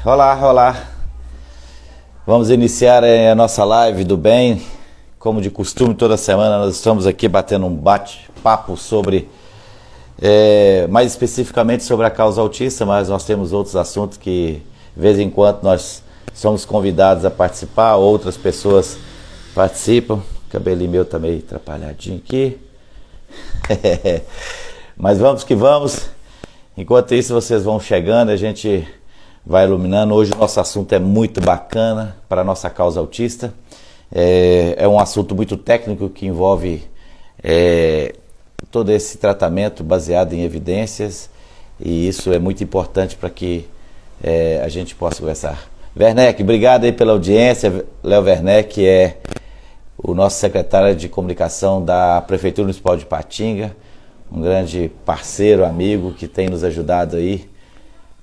Olá, olá. Vamos iniciar a nossa live do bem. Como de costume, toda semana nós estamos aqui batendo um bate-papo sobre, mais especificamente sobre a causa autista, mas nós temos outros assuntos que, de vez em quando, nós somos convidados a participar, outras pessoas participam. O cabelinho meu tá meio atrapalhadinho aqui. Mas vamos que vamos. Enquanto isso, vocês vão chegando, a gente vai iluminando. Hoje o nosso assunto é muito bacana para a nossa causa autista. É um assunto muito técnico que envolve todo esse tratamento baseado em evidências, e isso é muito importante para que a gente possa conversar. Werneck, obrigado aí pela audiência. Léo Werneck é o nosso secretário de comunicação da Prefeitura Municipal de Ipatinga, um grande parceiro, amigo, que tem nos ajudado aí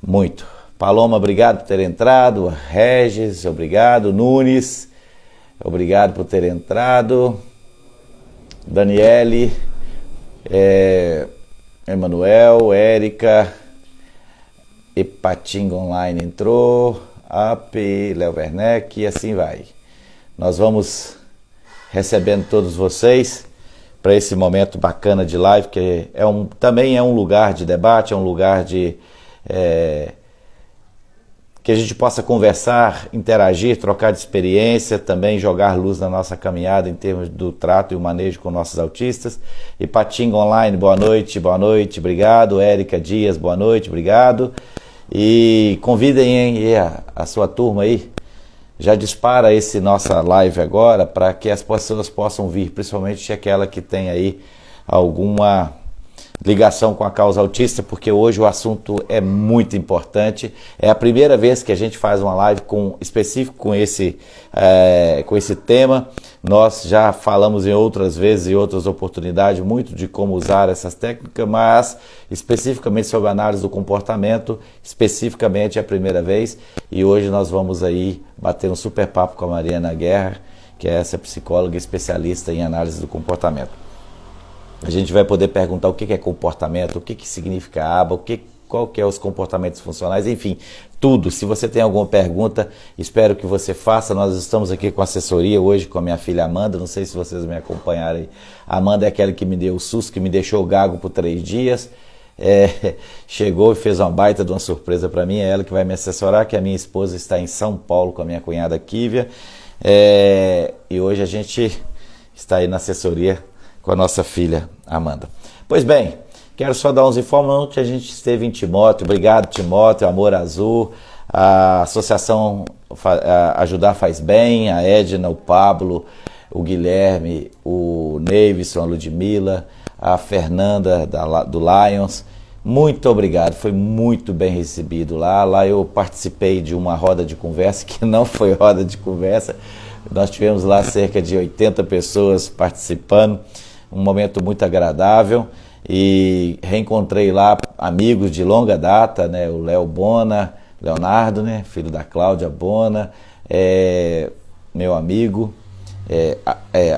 muito. Paloma, obrigado por ter entrado. Regis, obrigado. Nunes, obrigado por ter entrado. Daniele, Emanuel, Érica, Ipatinga Online entrou, AP, Léo Werneck, e assim vai. Nós vamos recebendo todos vocês para esse momento bacana de live, que também é um lugar de debate, é um lugar de que a gente possa conversar, interagir, trocar de experiência, também jogar luz na nossa caminhada em termos do trato e o manejo com nossos autistas. Ipatinga Online, boa noite, obrigado. Érica Dias, boa noite, obrigado. E convidem a sua turma aí. Já dispara esse nossa live agora para que as pessoas possam vir, principalmente aquela que tem aí alguma ligação com a causa autista, porque hoje o assunto é muito importante. É a primeira vez que a gente faz uma live específico com esse tema. Nós já falamos em outras vezes e outras oportunidades muito de como usar essas técnicas, mas especificamente sobre a análise do comportamento, especificamente é a primeira vez, e hoje nós vamos aí bater um super papo com a Mariana Guerra, que é essa psicóloga especialista em análise do comportamento. A gente vai poder perguntar o que é comportamento, o que significa aba, qual que é os comportamentos funcionais, enfim, tudo. Se você tem alguma pergunta, espero que você faça. Nós estamos aqui com assessoria hoje com a minha filha Amanda, não sei se vocês me acompanharam aí. A Amanda é aquela que me deu o susto, que me deixou gago por 3 dias. Chegou e fez uma baita de uma surpresa para mim. É ela que vai me assessorar, que a minha esposa está em São Paulo com a minha cunhada Kívia. E hoje a gente está aí na assessoria com a nossa filha Amanda. Pois bem, quero só dar uns informações que a gente esteve em Timóteo. Obrigado, Timóteo, Amor Azul, a Associação Ajudar Faz Bem, a Edna, o Pablo, o Guilherme, o Neivson, a Ludmila, a Fernanda do Lions. Muito obrigado, foi muito bem recebido lá. Lá eu participei de uma roda de conversa, que não foi roda de conversa. Nós tivemos lá cerca de 80 pessoas participando. Um momento muito agradável, e reencontrei lá amigos de longa data, né? O Léo Bona, Leonardo, né? Filho da Cláudia Bona, meu amigo,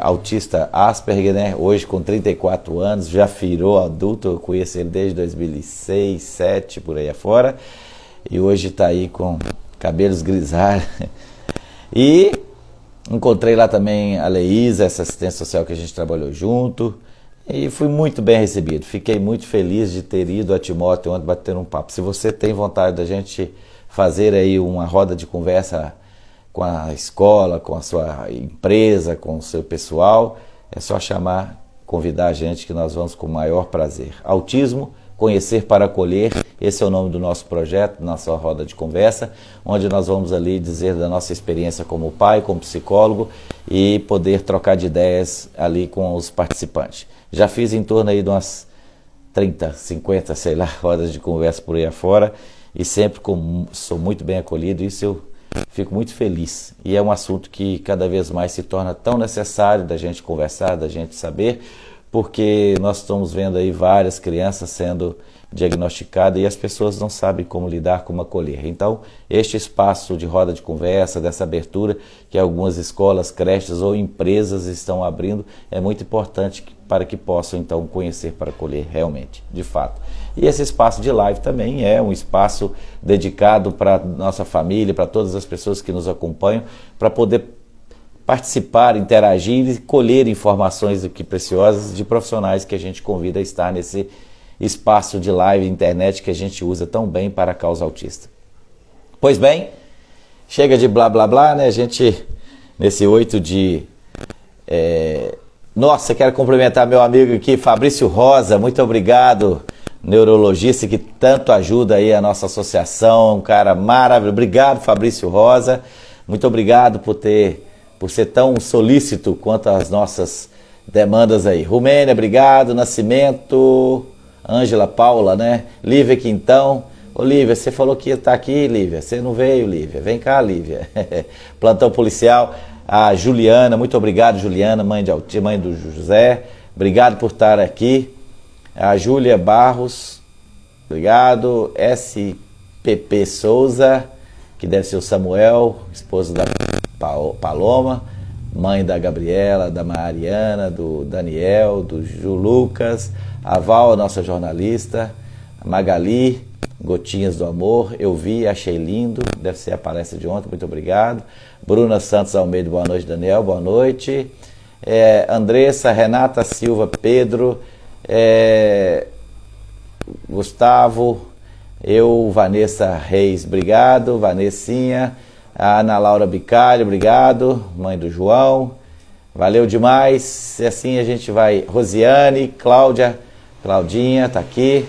autista Asperger, né? Hoje com 34 anos, já virou adulto. Eu conheço ele desde 2006, 2007, por aí afora, e hoje está aí com cabelos grisalhos. E encontrei lá também a Leísa, essa assistência social que a gente trabalhou junto, e fui muito bem recebido. Fiquei muito feliz de ter ido a Timóteo ontem bater um papo. Se você tem vontade da gente fazer aí uma roda de conversa com a escola, com a sua empresa, com o seu pessoal, é só chamar, convidar a gente, que nós vamos com o maior prazer. Autismo, Conhecer para Acolher, esse é o nome do nosso projeto, nossa roda de conversa, onde nós vamos ali dizer da nossa experiência como pai, como psicólogo, e poder trocar de ideias ali com os participantes. Já fiz em torno aí de umas 30, 50, sei lá, rodas de conversa por aí afora, e sempre sou muito bem acolhido. Isso eu fico muito feliz, e é um assunto que cada vez mais se torna tão necessário da gente conversar, da gente saber, porque nós estamos vendo aí várias crianças sendo diagnosticada e as pessoas não sabem como lidar com uma coliha. Então, este espaço de roda de conversa, dessa abertura que algumas escolas, creches ou empresas estão abrindo, é muito importante para que possam, então, conhecer para colher realmente, de fato. E esse espaço de live também é um espaço dedicado para nossa família, para todas as pessoas que nos acompanham, para poder participar, interagir e colher informações aqui preciosas de profissionais que a gente convida a estar nesse espaço de live internet que a gente usa tão bem para a causa autista. Pois bem, chega de blá blá blá, né? A gente, nesse 8 de... Nossa, quero cumprimentar meu amigo aqui, Fabrício Rosa, muito obrigado, neurologista que tanto ajuda aí a nossa associação, um cara maravilhoso. Obrigado, Fabrício Rosa, muito obrigado por ser tão solícito quanto às nossas demandas aí. Rumênia, obrigado, Nascimento... Ângela Paula, né? Lívia Quintão. Ô Lívia, você falou que ia estar aqui, Lívia. Você não veio, Lívia. Vem cá, Lívia. Plantão policial. A Juliana, muito obrigado, Juliana, mãe do José. Obrigado por estar aqui. A Júlia Barros. Obrigado. SPP Souza, que deve ser o Samuel, esposo da Paloma. Mãe da Gabriela, da Mariana, do Daniel, do Ju Lucas, a Val, nossa jornalista, a Magali, Gotinhas do Amor, eu vi, achei lindo, deve ser a palestra de ontem, muito obrigado. Bruna Santos Almeida, boa noite, Daniel, boa noite. Andressa, Renata Silva, Pedro, Gustavo, Vanessa Reis, obrigado, Vanessinha. A Ana Laura Bicalho, obrigado, mãe do João, valeu demais, e assim a gente vai, Rosiane, Claudinha, tá aqui,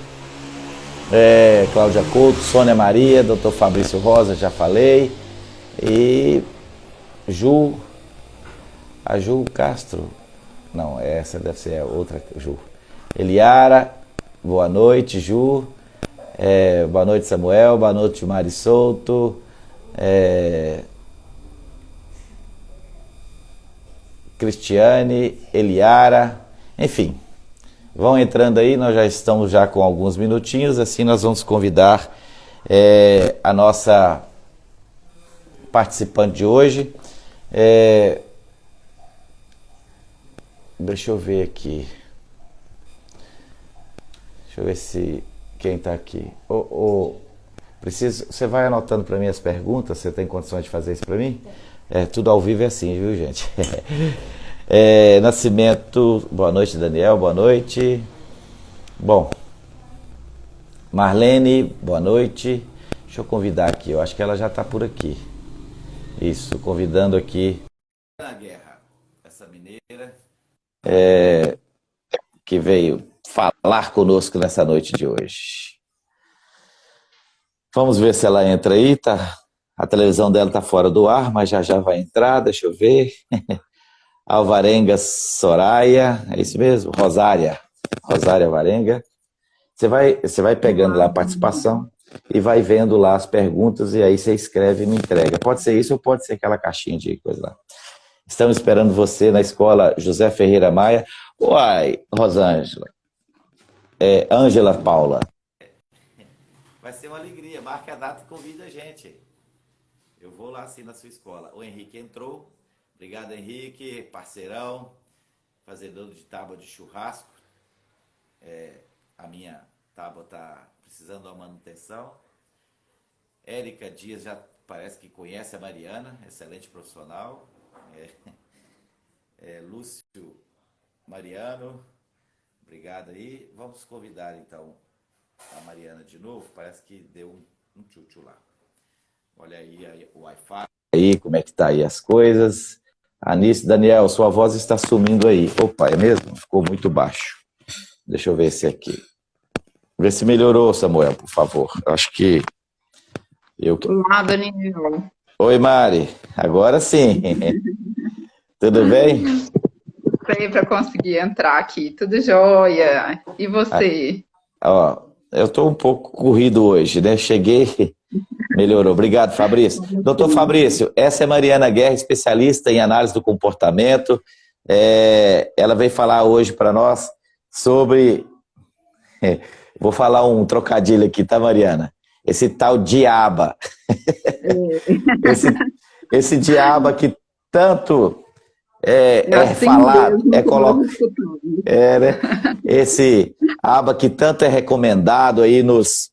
Cláudia Couto, Sônia Maria, Dr. Fabrício Rosa, já falei, e a Ju Castro, não, essa deve ser a outra Ju, Eliara, boa noite, Ju, boa noite, Samuel, boa noite, Mari Souto, Cristiane, Eliara, enfim, vão entrando aí, nós já estamos já com alguns minutinhos, assim nós vamos convidar a nossa participante de hoje. Deixa eu ver aqui, deixa eu ver se quem está aqui. Você vai anotando para mim as perguntas? Você tem condições de fazer isso para mim? Tudo ao vivo é assim, viu, gente? Nascimento, boa noite, Daniel, boa noite. Bom, Marlene, boa noite. Deixa eu convidar aqui, eu acho que ela já está por aqui. Isso, convidando aqui. Na guerra, essa mineira que veio falar conosco nessa noite de hoje. Vamos ver se ela entra aí, tá? A televisão dela está fora do ar, mas já vai entrar, deixa eu ver. Alvarenga Soraya, é isso mesmo? Rosária Alvarenga. Você vai pegando lá a participação e vai vendo lá as perguntas e aí você escreve e me entrega. Pode ser isso ou pode ser aquela caixinha de coisa lá. Estamos esperando você na escola José Ferreira Maia. Uai, Rosângela. Ângela Paula. Vai ser uma alegria, marque a data e convida a gente. Eu vou lá assim na sua escola. O Henrique entrou. Obrigado, Henrique, parceirão, fazedor de tábua de churrasco. A minha tábua está precisando de uma manutenção. Érica Dias já parece que conhece a Mariana, excelente profissional. Lúcio Mariano, obrigado aí. Vamos convidar então a Mariana de novo, parece que deu um tchutchu lá. Olha aí o Wi-Fi, aí como é que tá aí as coisas. Anice, Daniel, sua voz está sumindo aí. Opa, é mesmo? Ficou muito baixo. Deixa eu ver esse aqui. Vê se melhorou, Samuel, por favor. Acho que Olá, Daniel. Oi, Mari. Agora sim. Tudo bem? Sei para conseguir entrar aqui. Tudo jóia. E você? Eu estou um pouco corrido hoje, né? Cheguei, melhorou. Obrigado, Fabrício. Doutor Fabrício, essa é Mariana Guerra, especialista em análise do comportamento. Ela veio falar hoje para nós sobre Vou falar um trocadilho aqui, tá, Mariana? Esse tal diaba. Esse, esse diaba que tanto é assim falado, mesmo é que nós colocado. escutamos. Né? Esse aba que tanto é recomendado aí nos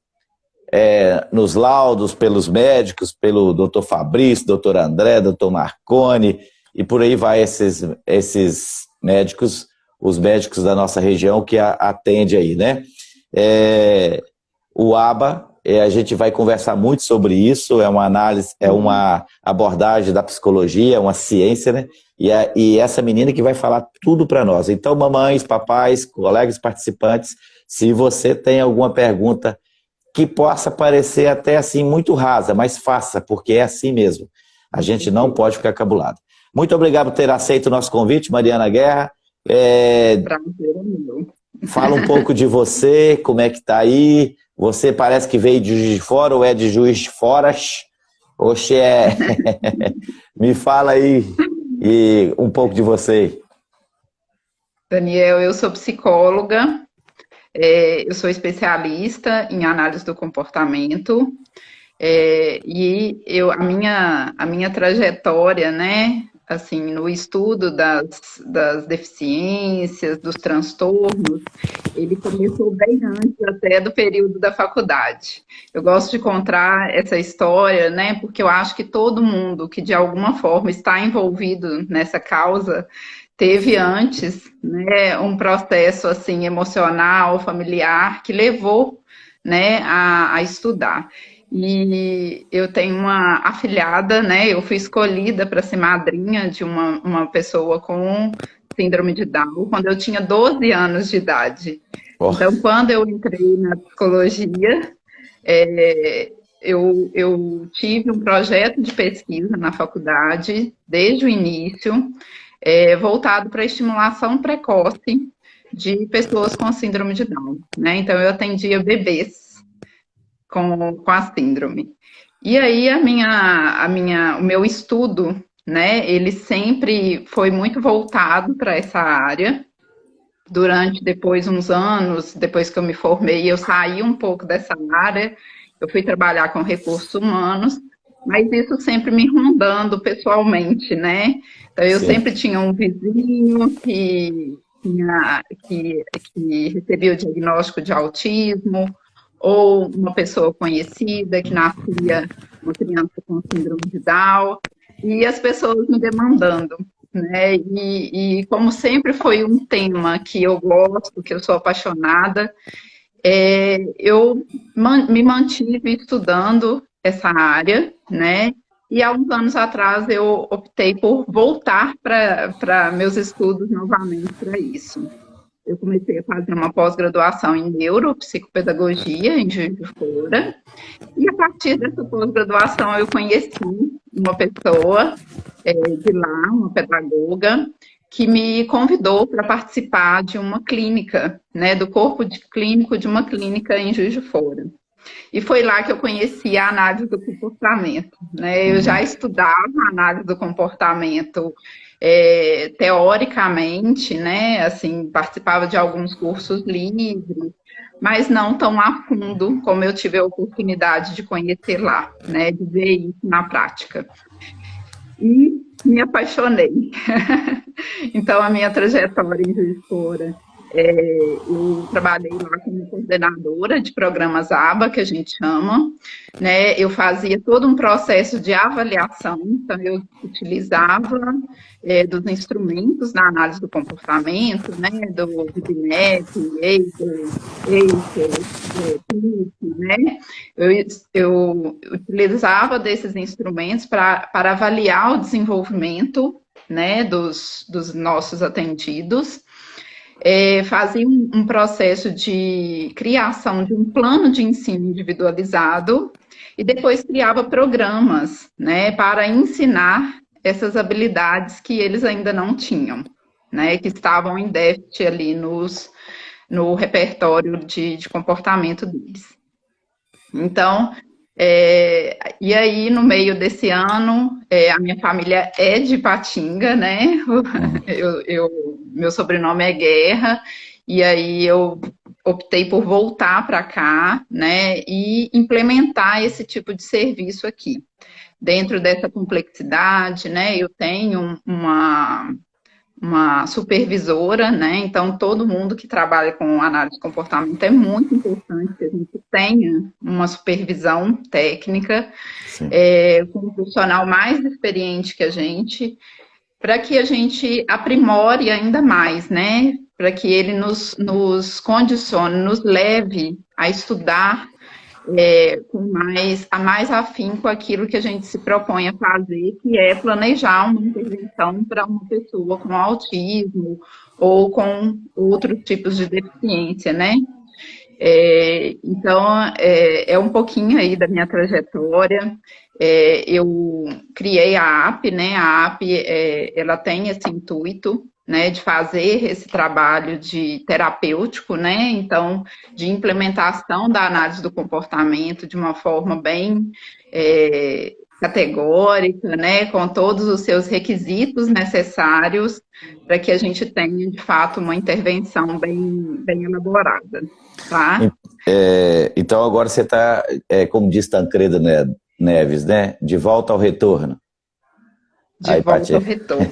laudos pelos médicos, pelo doutor Fabrício, doutor André, doutor Marconi, e por aí vai esses médicos, os médicos da nossa região que atende aí, né? O aba, a gente vai conversar muito sobre isso, é uma análise, é uma abordagem da psicologia, é uma ciência, né? E essa menina que vai falar tudo para nós. Então, mamães, papais, colegas participantes, se você tem alguma pergunta que possa parecer até assim muito rasa, mas faça, porque é assim mesmo. A gente não pode ficar cabulado. Muito obrigado por ter aceito o nosso convite, Mariana Guerra. Prazer é meu. Fala um pouco de você, como é que está aí. Você parece que veio de Juiz de Fora ou é de Juiz de Fora? Oxe, me fala aí um pouco de você. Daniel, eu sou psicóloga, eu sou especialista em análise do comportamento, a minha trajetória, né, assim, no estudo das deficiências, dos transtornos, ele começou bem antes até do período da faculdade. Eu gosto de contar essa história, né, porque eu acho que todo mundo que de alguma forma está envolvido nessa causa teve antes, né, um processo assim emocional, familiar que levou, né, a estudar. E eu tenho uma afilhada, né? Eu fui escolhida para ser madrinha de uma pessoa com síndrome de Down quando eu tinha 12 anos de idade. Oh, Então, quando eu entrei na psicologia, eu tive um projeto de pesquisa na faculdade, desde o início, voltado para a estimulação precoce de pessoas com síndrome de Down, né? Então, eu atendia bebês com a síndrome. E aí o meu estudo, né, ele sempre foi muito voltado para essa área. Durante depois uns anos, depois que eu me formei, eu saí um pouco dessa área, eu fui trabalhar com recursos humanos, mas isso sempre me rondando pessoalmente, né? Então eu sim. sempre tinha um vizinho que recebia o diagnóstico de autismo, ou uma pessoa conhecida que nascia uma criança com síndrome de Down, e as pessoas me demandando, né? E como sempre foi um tema que eu gosto, que eu sou apaixonada, eu me mantive estudando essa área, né? E há uns anos atrás eu optei por voltar para meus estudos novamente para isso. Eu comecei a fazer uma pós-graduação em neuropsicopedagogia em Juiz de Fora, e a partir dessa pós-graduação eu conheci uma pessoa de lá, uma pedagoga, que me convidou para participar de uma clínica, né, do corpo clínico de uma clínica em Juiz de Fora. E foi lá que eu conheci a análise do comportamento, né? Eu já estudava a análise do comportamento teoricamente, né? Assim, participava de alguns cursos livres, mas não tão a fundo como eu tive a oportunidade de conhecer lá, né? De ver isso na prática. E me apaixonei. Então, a minha trajetória em Juiz de Fora, eu trabalhei lá como coordenadora de programas ABA, que a gente chama, né? Eu fazia todo um processo de avaliação, então eu utilizava dos instrumentos da análise do comportamento, né? Do BIMEP, PIC, né? Eu utilizava desses instrumentos para avaliar o desenvolvimento, né, dos nossos atendidos, fazia um processo de criação de um plano de ensino individualizado e depois criava programas, né, para ensinar essas habilidades que eles ainda não tinham, né, que estavam em déficit ali no repertório de comportamento deles. Então, e aí, no meio desse ano, a minha família é de Ipatinga, né? Meu sobrenome é Guerra, e aí eu optei por voltar para cá, né, e implementar esse tipo de serviço aqui. Dentro dessa complexidade, né, eu tenho uma supervisora, né? Então, todo mundo que trabalha com análise de comportamento é muito importante que a gente tenha uma supervisão técnica, com um profissional mais experiente que a gente, para que a gente aprimore ainda mais, né? Para que ele nos condicione, nos leve a estudar com mais afinco aquilo que a gente se propõe a fazer, que é planejar uma intervenção para uma pessoa com autismo ou com outros tipos de deficiência, né? Então, é um pouquinho aí da minha trajetória. Eu criei a AP, né? A AP, ela tem esse intuito, né, de fazer esse trabalho de terapêutico, né, então, de implementação da análise do comportamento de uma forma bem categórica, né, com todos os seus requisitos necessários para que a gente tenha, de fato, uma intervenção bem elaborada, tá? Então, agora você está, como diz Tancredo Neves, né, de volta ao retorno. De volta ao retorno.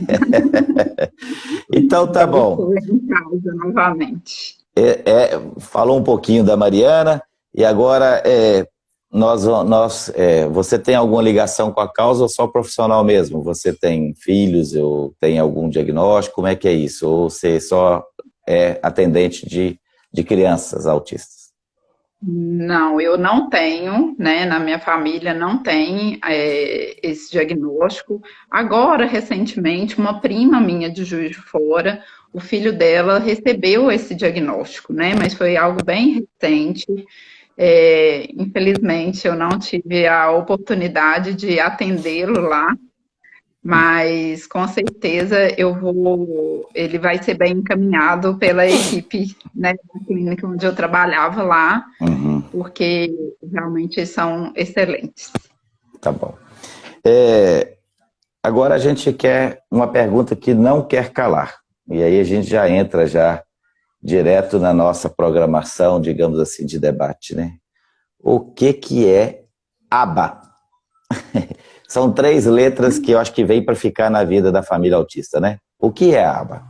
Então tá bom. Estou em casa novamente. Falou um pouquinho da Mariana e agora você tem alguma ligação com a causa ou só profissional mesmo? Você tem filhos ou tem algum diagnóstico? Como é que é isso? Ou você só é atendente de crianças autistas? Não, eu não tenho, né? Na minha família não tem esse diagnóstico. Agora, recentemente, uma prima minha de Juiz de Fora, o filho dela recebeu esse diagnóstico, né? Mas foi algo bem recente. Infelizmente, eu não tive a oportunidade de atendê-lo lá, mas com certeza ele vai ser bem encaminhado pela equipe, né, da clínica onde eu trabalhava lá, porque realmente são excelentes. Tá bom. Agora a gente quer uma pergunta que não quer calar, e aí a gente já entra direto na nossa programação, digamos assim, de debate, né? O que é ABA? São 3 letras que eu acho que vem para ficar na vida da família autista, né? O que é ABA?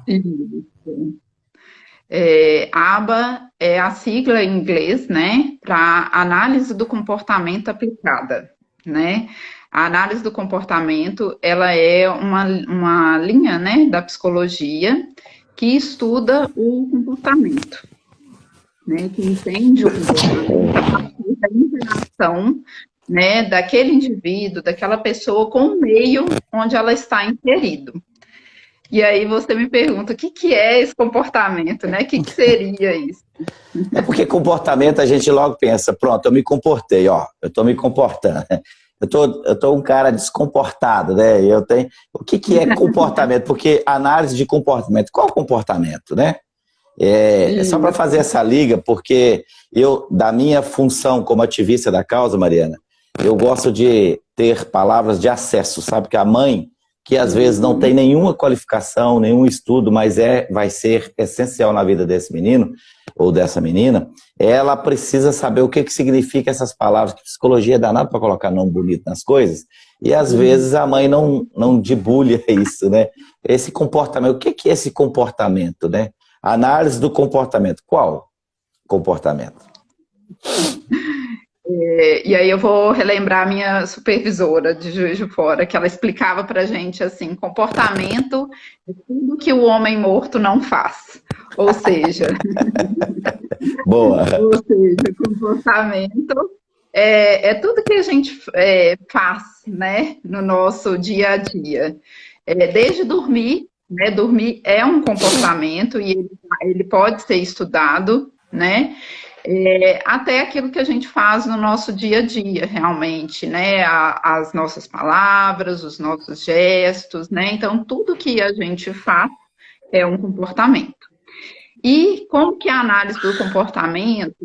ABA é a sigla em inglês, né, para análise do comportamento aplicada, né? A análise do comportamento, ela é uma linha, né, da psicologia que estuda o comportamento, né, que entende o comportamento a partir da interação, né, daquele indivíduo, daquela pessoa com o meio onde ela está inserido. E aí você me pergunta, o que é esse comportamento, né? O que seria isso? É porque comportamento a gente logo pensa, pronto, eu me comportei, ó, eu estou me comportando. Eu tô um cara descomportado, né? O que é comportamento? Porque análise de comportamento, qual comportamento, né? É só para fazer essa liga, porque da minha função como ativista da causa, Mariana, eu gosto de ter palavras de acesso, sabe? Que a mãe, que às vezes não tem nenhuma qualificação, nenhum estudo, mas vai ser essencial na vida desse menino ou dessa menina, ela precisa saber o que significa essas palavras, que psicologia é danada para colocar nome bonito nas coisas, e às vezes a mãe não debulha isso, né? Esse comportamento, o que é esse comportamento, né? Análise do comportamento. Qual comportamento? E aí eu vou relembrar a minha supervisora de Juiz de Fora, que ela explicava pra gente assim, comportamento é tudo que o homem morto não faz. Ou seja, boa. Ou seja, comportamento é tudo que a gente faz, né, no nosso dia a dia. Desde dormir, né, dormir é um comportamento e ele pode ser estudado, né? Até aquilo que a gente faz no nosso dia a dia, realmente, né? As nossas palavras, os nossos gestos, né? Então, tudo que a gente faz é um comportamento. E como que a análise do comportamento,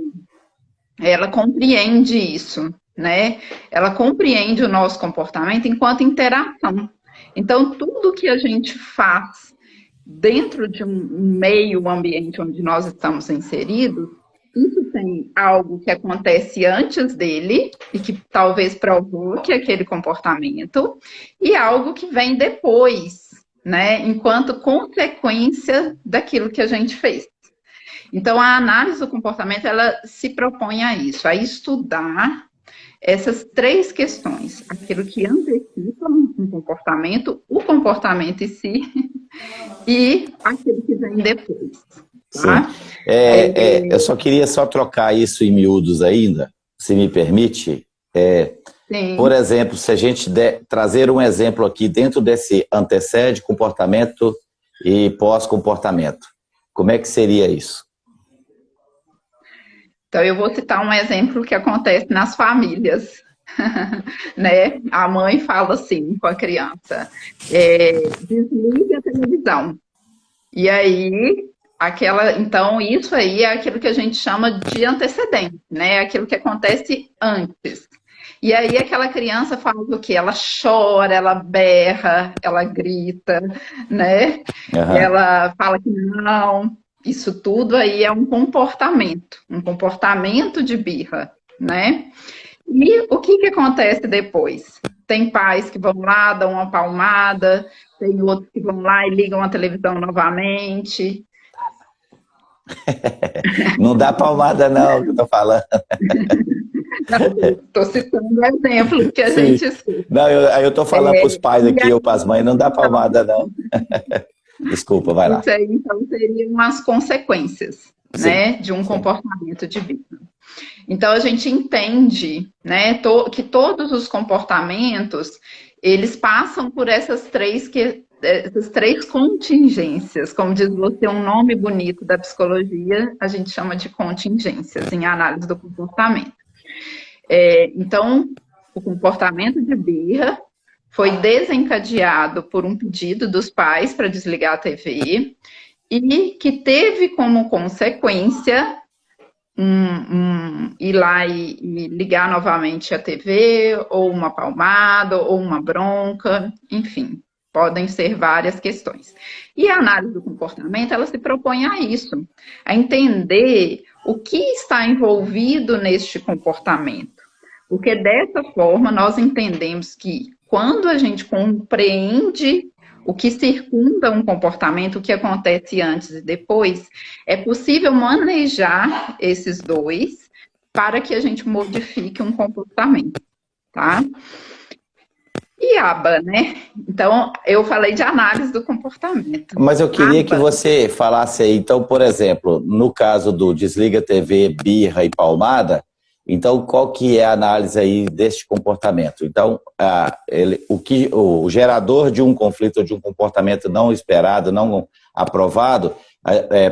ela compreende isso, né? Ela compreende o nosso comportamento enquanto interação. Então, tudo que a gente faz dentro de um meio ambiente onde nós estamos inseridos, isso tem algo que acontece antes dele e que talvez provoque aquele comportamento, e algo que vem depois, né? Enquanto consequência daquilo que a gente fez. Então, a análise do comportamento, ela se propõe a isso, a estudar essas três questões: aquilo que antecipa um comportamento, o comportamento em si, e aquilo que vem depois. Tá? Sim. Eu só queria trocar isso em miúdos ainda, se me permite. Por exemplo, se a gente trazer um exemplo aqui dentro desse antecede, comportamento e pós-comportamento, como é que seria isso? Então, eu vou citar um exemplo que acontece nas famílias, né? A mãe fala assim com a criança, desliga a televisão. E aí, então, isso aí é aquilo que a gente chama de antecedente, né? Aquilo que acontece antes. E aí, aquela criança faz o quê? Ela chora, ela berra, ela grita, né? Uhum. Ela fala que não. Isso tudo aí é um comportamento de birra, né? E o que acontece depois? Tem pais que vão lá, dão uma palmada, tem outros que vão lá e ligam a televisão novamente. Não dá palmada não, que eu tô falando. Estou citando um exemplo que a Sim. gente cita. Não, eu tô falando para os pais aqui, ou para as mães, não dá palmada não. Desculpa, vai lá. Isso aí, então, seriam as consequências, né, de um comportamento de birra. Então, a gente entende, né, que todos os comportamentos, eles passam por essas três contingências. Como diz você, um nome bonito da psicologia, a gente chama de contingências em análise do comportamento. Então, o comportamento de birra foi desencadeado por um pedido dos pais para desligar a TV e que teve como consequência ir lá e ligar novamente a TV, ou uma palmada, ou uma bronca, enfim, podem ser várias questões. E a análise do comportamento, ela se propõe a isso, a entender o que está envolvido neste comportamento. Porque dessa forma nós entendemos que quando a gente compreende o que circunda um comportamento, o que acontece antes e depois, é possível manejar esses dois para que a gente modifique um comportamento, tá? E aba, né? Então, eu falei de análise do comportamento. Mas eu queria que você falasse aí, então, por exemplo, no caso do desliga TV, birra e palmada, então, qual que é a análise aí deste comportamento? Então, o gerador de um conflito ou de um comportamento não esperado, não aprovado,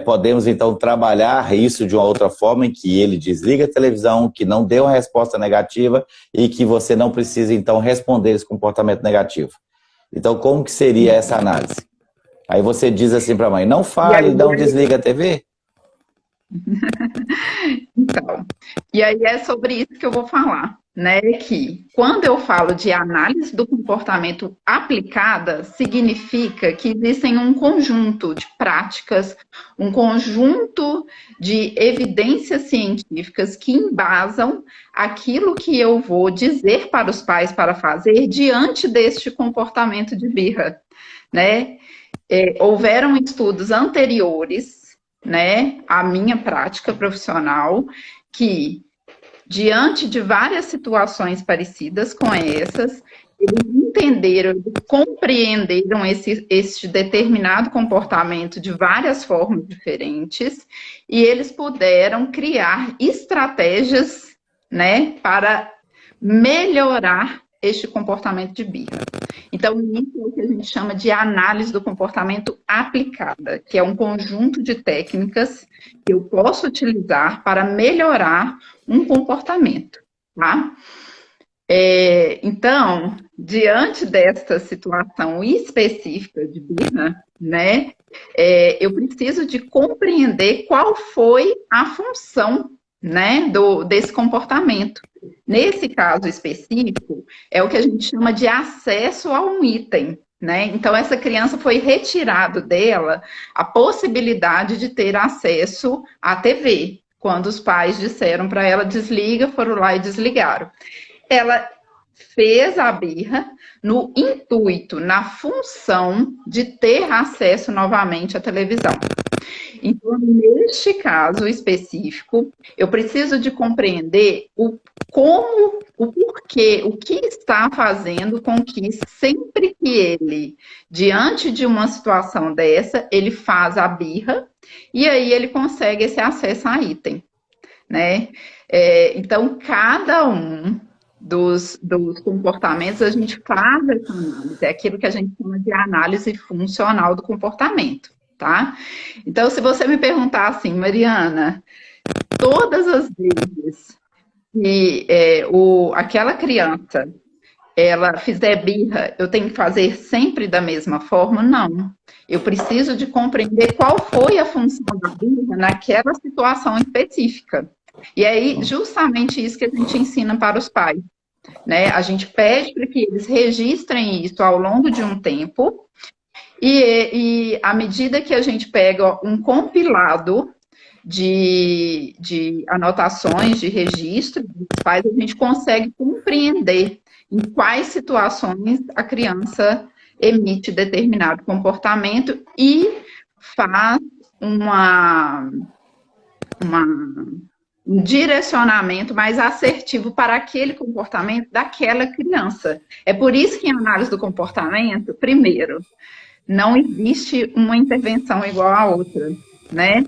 podemos então trabalhar isso de uma outra forma em que ele desliga a televisão, que não deu uma resposta negativa e que você não precisa então responder esse comportamento negativo. Então, como que seria essa análise? Aí você diz assim para a mãe, não fale, não desliga a TV. Então, e aí é sobre isso que eu vou falar, né? Que quando eu falo de análise do comportamento aplicada, significa que existem um conjunto de práticas, um conjunto de evidências científicas que embasam aquilo que eu vou dizer para os pais para fazer diante deste comportamento de birra, né? Houveram estudos anteriores, né, a minha prática profissional, que, diante de várias situações parecidas com essas, eles entenderam, compreenderam esse determinado comportamento de várias formas diferentes, e eles puderam criar estratégias, né, para melhorar este comportamento de birra. Então, isso é o que a gente chama de análise do comportamento aplicada, que é um conjunto de técnicas que eu posso utilizar para melhorar um comportamento, tá? Então, diante desta situação específica de birra, né, eu preciso de compreender qual foi a função, né, desse comportamento. Nesse caso específico, é o que a gente chama de acesso a um item, né? Então, essa criança foi retirado dela a possibilidade de ter acesso à TV. quando os pais disseram para ela desliga, foram lá e desligaram. Ela fez a birra no intuito, na função de ter acesso novamente à televisão. Então, neste caso específico, eu preciso de compreender o porquê, o que está fazendo com que sempre que ele, diante de uma situação dessa, ele faz a birra e aí ele consegue esse acesso a item, né? Então, cada um dos comportamentos, a gente faz essa análise, é aquilo que a gente chama de análise funcional do comportamento, tá? Então, se você me perguntar assim, Mariana, todas as vezes que aquela criança ela fizer birra, eu tenho que fazer sempre da mesma forma? Não. Eu preciso de compreender qual foi a função da birra naquela situação específica. E aí, justamente isso que a gente ensina para os pais, né? A gente pede para que eles registrem isso ao longo de um tempo e à medida que a gente pega um compilado de anotações, de registro dos pais, a gente consegue compreender em quais situações a criança emite determinado comportamento e faz um direcionamento mais assertivo para aquele comportamento daquela criança. É por isso que em análise do comportamento, primeiro, não existe uma intervenção igual à outra, né?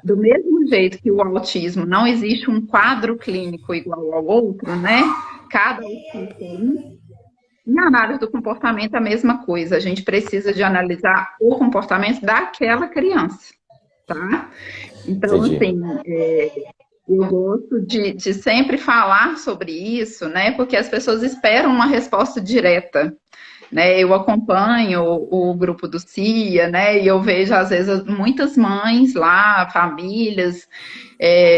Do mesmo jeito que o autismo não existe um quadro clínico igual ao outro, né? Cada autista é um. Na análise do comportamento, a mesma coisa. A gente precisa de analisar o comportamento daquela criança, tá? Então, Entendi. assim, eu gosto de sempre falar sobre isso, né? Porque as pessoas esperam uma resposta direta, né? Eu acompanho o grupo do CIA, né? E eu vejo, às vezes, muitas mães lá, famílias.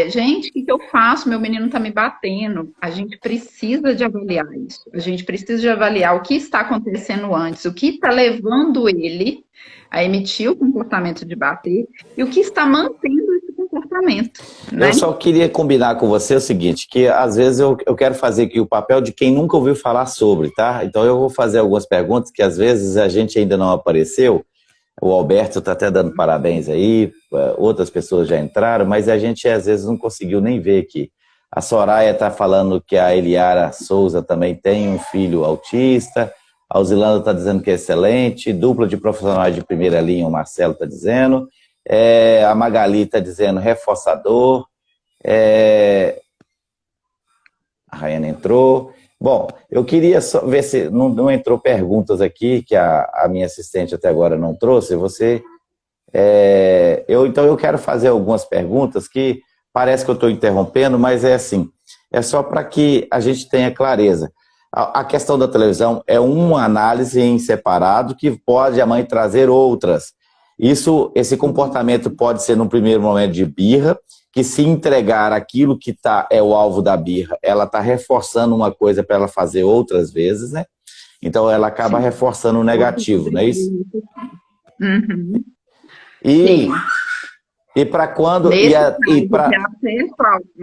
Gente, o que eu faço? Meu menino está me batendo. A gente precisa de avaliar isso. A gente precisa de avaliar o que está acontecendo antes, o que está levando ele a emitir o comportamento de bater e o que está mantendo esse comportamento, né? Eu só queria combinar com você o seguinte, que às vezes eu quero fazer aqui o papel de quem nunca ouviu falar sobre, tá? Então eu vou fazer algumas perguntas que às vezes a gente ainda não apareceu. O Alberto está até dando parabéns aí, outras pessoas já entraram, mas a gente às vezes não conseguiu nem ver aqui. A Soraya está falando que a Eliara Souza também tem um filho autista, a Alzilanda está dizendo que é excelente, dupla de profissionais de primeira linha, o Marcelo está dizendo, a Magali está dizendo reforçador, a Rayana entrou. Bom, eu queria só ver se não entrou perguntas aqui, que a minha assistente até agora não trouxe. Então eu quero fazer algumas perguntas que parece que eu estou interrompendo, mas é assim, é só para que a gente tenha clareza. A questão da televisão é uma análise em separado que pode a mãe trazer outras. Esse comportamento pode ser num primeiro momento de birra, que se entregar aquilo que é o alvo da birra, ela está reforçando uma coisa para ela fazer outras vezes, né? Então ela acaba reforçando o negativo, não é isso? Uhum. E para quando... acesso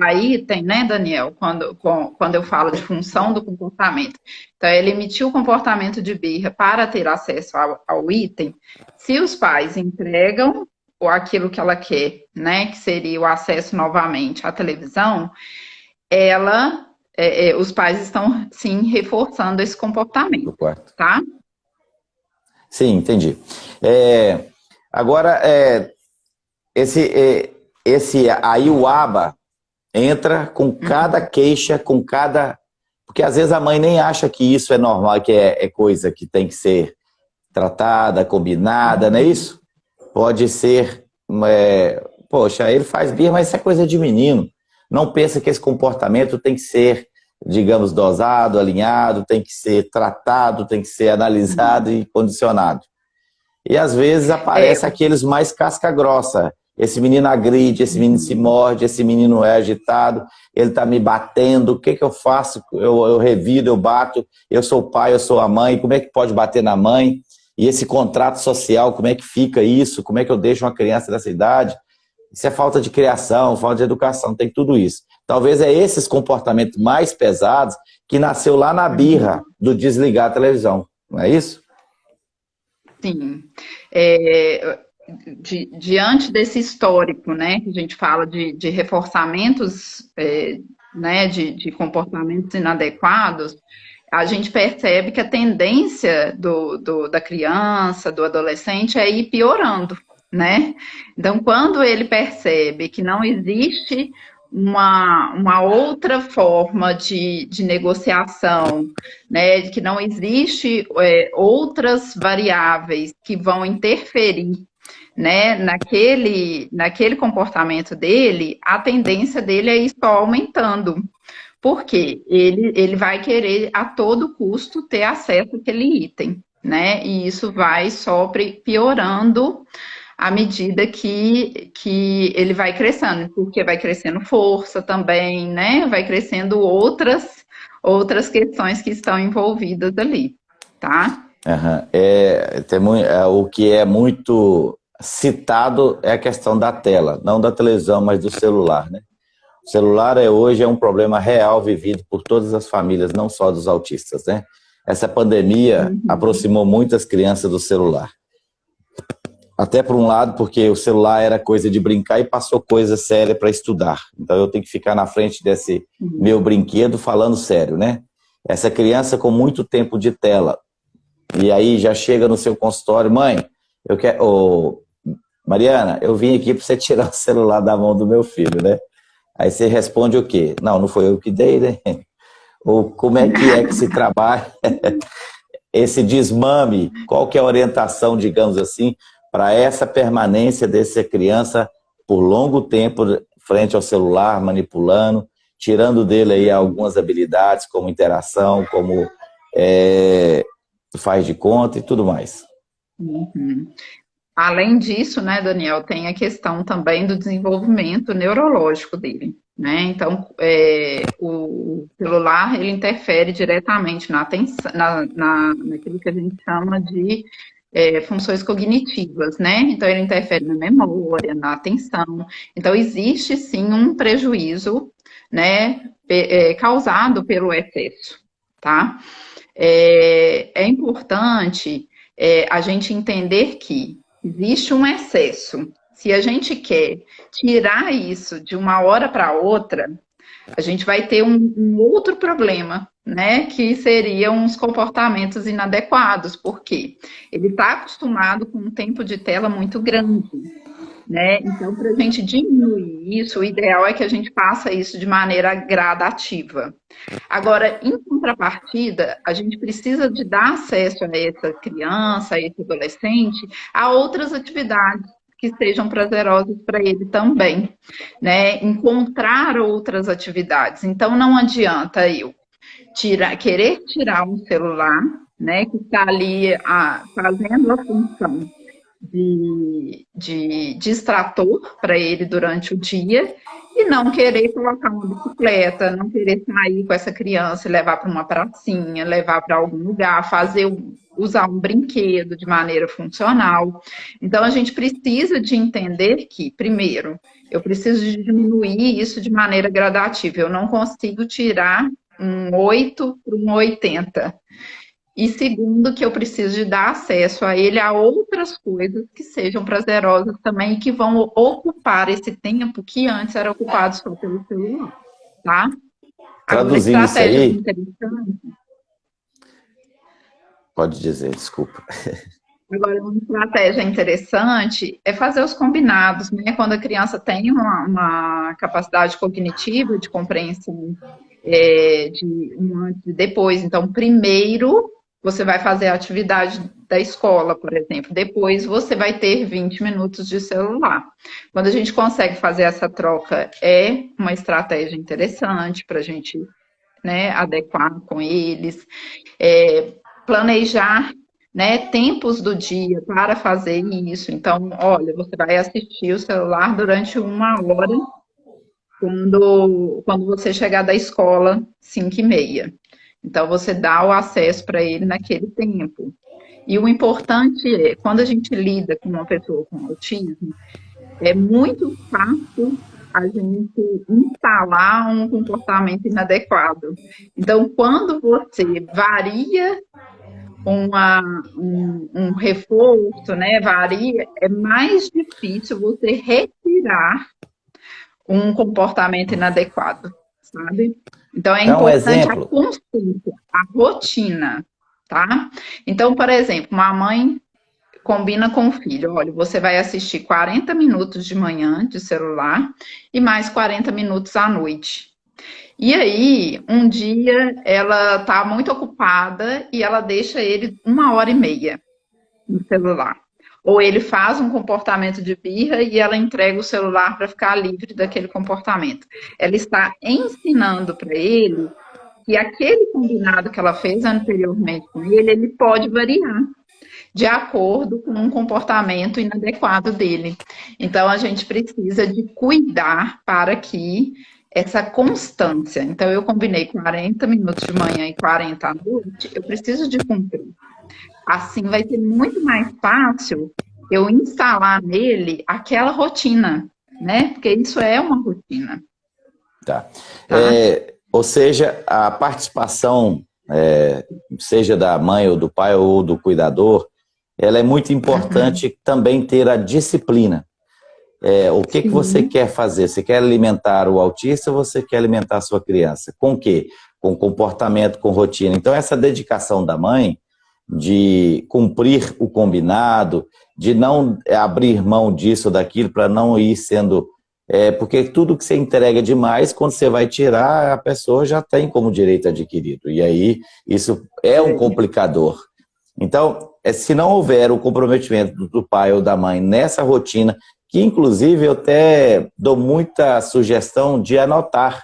a item, né, Daniel? Quando eu falo de função do comportamento. Então, ele emitiu o comportamento de birra para ter acesso ao item. Se os pais entregam ou aquilo que ela quer, né, que seria o acesso novamente à televisão, os pais estão, sim, reforçando esse comportamento, tá? Sim, entendi. Agora, aí o ABA entra com cada queixa, porque às vezes a mãe nem acha que isso é normal, que é coisa que tem que ser tratada, combinada, não é isso? Pode ser, poxa, ele faz birra, mas isso é coisa de menino. Não pensa que esse comportamento tem que ser, digamos, dosado, alinhado, tem que ser tratado, tem que ser analisado e condicionado. E às vezes aparece aqueles mais casca grossa. Esse menino agride, esse menino se morde, esse menino é agitado, ele está me batendo, o que eu faço? Eu revido, eu bato, eu sou o pai, eu sou a mãe, como é que pode bater na mãe? E esse contrato social, como é que fica isso? Como é que eu deixo uma criança dessa idade? Isso é falta de criação, falta de educação, tem tudo isso. Talvez é esses comportamentos mais pesados que nasceu lá na birra do desligar a televisão, não é isso? Sim. Diante desse histórico, né, que a gente fala de reforçamentos, né, de comportamentos inadequados, a gente percebe que a tendência da criança, do adolescente, é ir piorando, né? Então, quando ele percebe que não existe uma outra forma de negociação, né, que não existe outras variáveis que vão interferir, né, naquele comportamento dele, a tendência dele é ir só aumentando. Porque ele vai querer a todo custo ter acesso àquele item, né? E isso vai só piorando à medida que ele vai crescendo, porque vai crescendo força também, né? Vai crescendo outras questões que estão envolvidas ali, tá? O que é muito citado é a questão da tela, não da televisão, mas do celular, né? O celular hoje é um problema real vivido por todas as famílias, não só dos autistas, né? Essa pandemia aproximou muitas crianças do celular. Até por um lado, porque o celular era coisa de brincar e passou coisa séria para estudar. Então eu tenho que ficar na frente desse meu brinquedo falando sério, né? Essa criança com muito tempo de tela, e aí já chega no seu consultório, mãe, eu quero... Mariana, eu vim aqui para você tirar o celular da mão do meu filho, né? Aí você responde o quê? Não foi eu que dei, né? Ou como é que se trabalha esse desmame? Qual que é a orientação, digamos assim, para essa permanência dessa criança por longo tempo frente ao celular, manipulando, tirando dele aí algumas habilidades, como interação, como faz de conta e tudo mais? Além disso, né, Daniel, tem a questão também do desenvolvimento neurológico dele, né? Então, o celular, ele interfere diretamente na atenção, naquilo que a gente chama de funções cognitivas, né? Então, ele interfere na memória, na atenção. Então, existe, sim, um prejuízo, né, causado pelo excesso, tá? É importante a gente entender que existe um excesso. Se a gente quer tirar isso de uma hora para outra, a gente vai ter um outro problema, né? Que seriam os comportamentos inadequados, porque ele está acostumado com um tempo de tela muito grande, né? Então, para a gente diminuir isso, o ideal é que a gente faça isso de maneira gradativa. Agora, em contrapartida, a gente precisa de dar acesso a essa criança, a esse adolescente, a outras atividades que sejam prazerosas para ele também, né? Encontrar outras atividades. Então, não adianta eu querer tirar um celular, né, que está ali fazendo a função de distrator para ele durante o dia e não querer colocar uma bicicleta, não querer sair com essa criança e levar para uma pracinha, levar para algum lugar, usar um brinquedo de maneira funcional. Então, a gente precisa de entender que, primeiro, eu preciso de diminuir isso de maneira gradativa. Eu não consigo tirar um 8 para um 80. E segundo, que eu preciso de dar acesso a ele a outras coisas que sejam prazerosas também e que vão ocupar esse tempo que antes era ocupado só pelo celular, tá? Traduzindo isso aí... Pode dizer, desculpa. Agora, uma estratégia interessante é fazer os combinados, né? Quando a criança tem uma capacidade cognitiva de compreensão de um antes e depois. Então, primeiro você vai fazer a atividade da escola, por exemplo. Depois você vai ter 20 minutos de celular. Quando a gente consegue fazer essa troca, é uma estratégia interessante para a gente, né, adequar com eles. Planejar, né, tempos do dia para fazer isso. Então, olha, você vai assistir o celular durante 1 hora quando você chegar da escola, 5h30. Então, você dá o acesso para ele naquele tempo. E o importante é, quando a gente lida com uma pessoa com autismo, é muito fácil a gente instalar um comportamento inadequado. Então, quando você varia um reforço, né, varia, é mais difícil você retirar um comportamento inadequado, sabe? Então, é Dá um importante a exemplo. constância, a rotina, tá? Então, por exemplo, uma mãe combina com o filho, olha, você vai assistir 40 minutos de manhã de celular e mais 40 minutos à noite. E aí, um dia ela está muito ocupada e ela deixa ele 1h30 no celular. Ou ele faz um comportamento de birra e ela entrega o celular para ficar livre daquele comportamento. Ela está ensinando para ele que aquele combinado que ela fez anteriormente com ele pode variar de acordo com um comportamento inadequado dele. Então, a gente precisa de cuidar para que essa constância. Então, eu combinei 40 minutos de manhã e 40 à noite, eu preciso de cumprir. Assim, vai ser muito mais fácil eu instalar nele aquela rotina, né? Porque isso é uma rotina, Tá. tá? Ou seja, a participação, seja da mãe ou do pai ou do cuidador, ela é muito Uhum. importante também ter a disciplina. O que você Sim, quer fazer? Você quer alimentar o autista ou você quer alimentar a sua criança? Com o quê? Com comportamento, com rotina. Então, essa dedicação da mãe de cumprir o combinado, de não abrir mão disso ou daquilo para não ir sendo. Porque tudo que você entrega demais, quando você vai tirar, a pessoa já tem como direito adquirido. E aí, isso é um é, complicador. Então, se não houver o comprometimento do pai ou da mãe nessa rotina, que inclusive eu até dou muita sugestão de anotar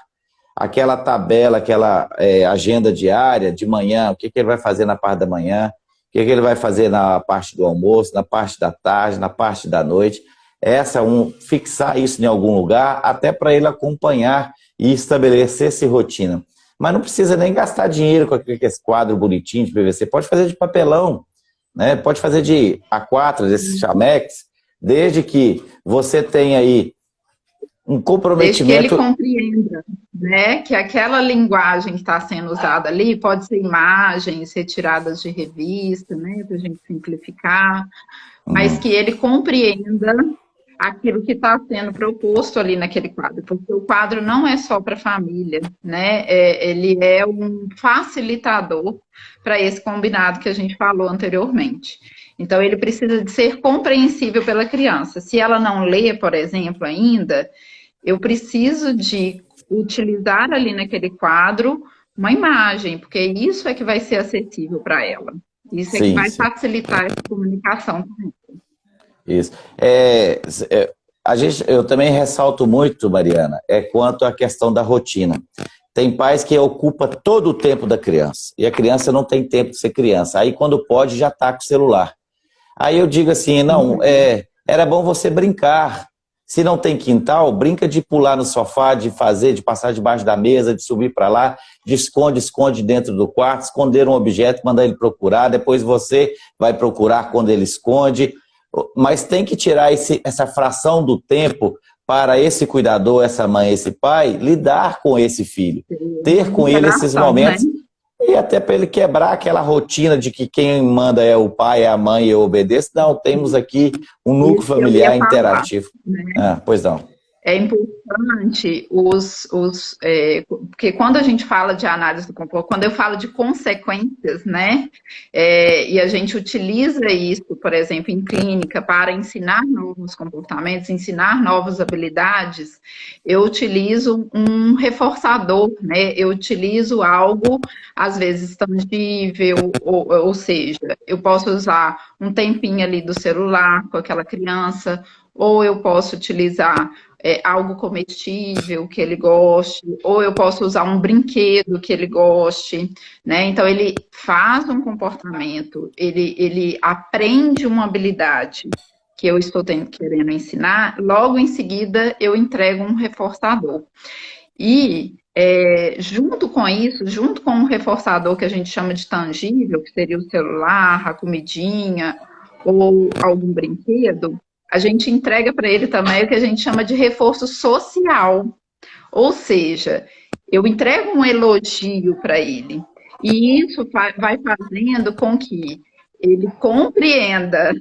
aquela tabela, aquela agenda diária de manhã, o que, que ele vai fazer na parte da manhã, o que, que ele vai fazer na parte do almoço, na parte da tarde, na parte da noite. Fixar isso em algum lugar, até para ele acompanhar e estabelecer essa rotina. Mas não precisa nem gastar dinheiro com aquele quadro bonitinho de PVC, pode fazer de papelão, né? Pode fazer de A4, desses chamex, desde que você tenha aí um desde que ele comprometimento. compreenda, né, que aquela linguagem que está sendo usada ali pode ser imagens retiradas de revista, né, para a gente simplificar, mas que ele compreenda aquilo que está sendo proposto ali naquele quadro, porque o quadro não é só para a família, né? Ele é um facilitador para esse combinado que a gente falou anteriormente. Então, ele precisa de ser compreensível pela criança. Se ela não lê, por exemplo, ainda, eu preciso de utilizar ali naquele quadro uma imagem, porque isso é que vai ser acessível para ela. Isso é que Sim, vai sim. facilitar essa comunicação. Isso. Eu também ressalto muito, Mariana, quanto à questão da rotina. Tem pais que ocupa todo o tempo da criança, e a criança não tem tempo de ser criança. Aí, quando pode, já está com o celular. Aí eu digo assim, não, era bom você brincar. Se não tem quintal, brinca de pular no sofá, de passar debaixo da mesa, de subir para lá, de esconde dentro do quarto, esconder um objeto, mandar ele procurar, depois você vai procurar quando ele esconde. Mas tem que tirar essa fração do tempo para esse cuidador, essa mãe, esse pai, lidar com esse filho, ter com ele esses Interação, né? momentos. E até para ele quebrar aquela rotina de que quem manda é o pai, é a mãe, eu obedeço. Não, temos aqui um núcleo Isso que eu ia familiar falar, interativo. né? Pois não. É importante porque quando a gente fala de análise do comportamento, quando eu falo de consequências, né, e a gente utiliza isso, por exemplo, em clínica para ensinar novos comportamentos, ensinar novas habilidades, eu utilizo um reforçador, né, eu utilizo algo, às vezes, tangível, ou seja, eu posso usar um tempinho ali do celular com aquela criança, ou eu posso utilizar algo comestível que ele goste, ou eu posso usar um brinquedo que ele goste, né? Então, ele faz um comportamento, ele aprende uma habilidade que eu estou querendo ensinar, logo em seguida eu entrego um reforçador. E, junto com isso, junto com um reforçador que a gente chama de tangível, que seria o celular, a comidinha, ou algum brinquedo, a gente entrega para ele também o que a gente chama de reforço social. Ou seja, eu entrego um elogio para ele. E isso vai fazendo com que ele compreenda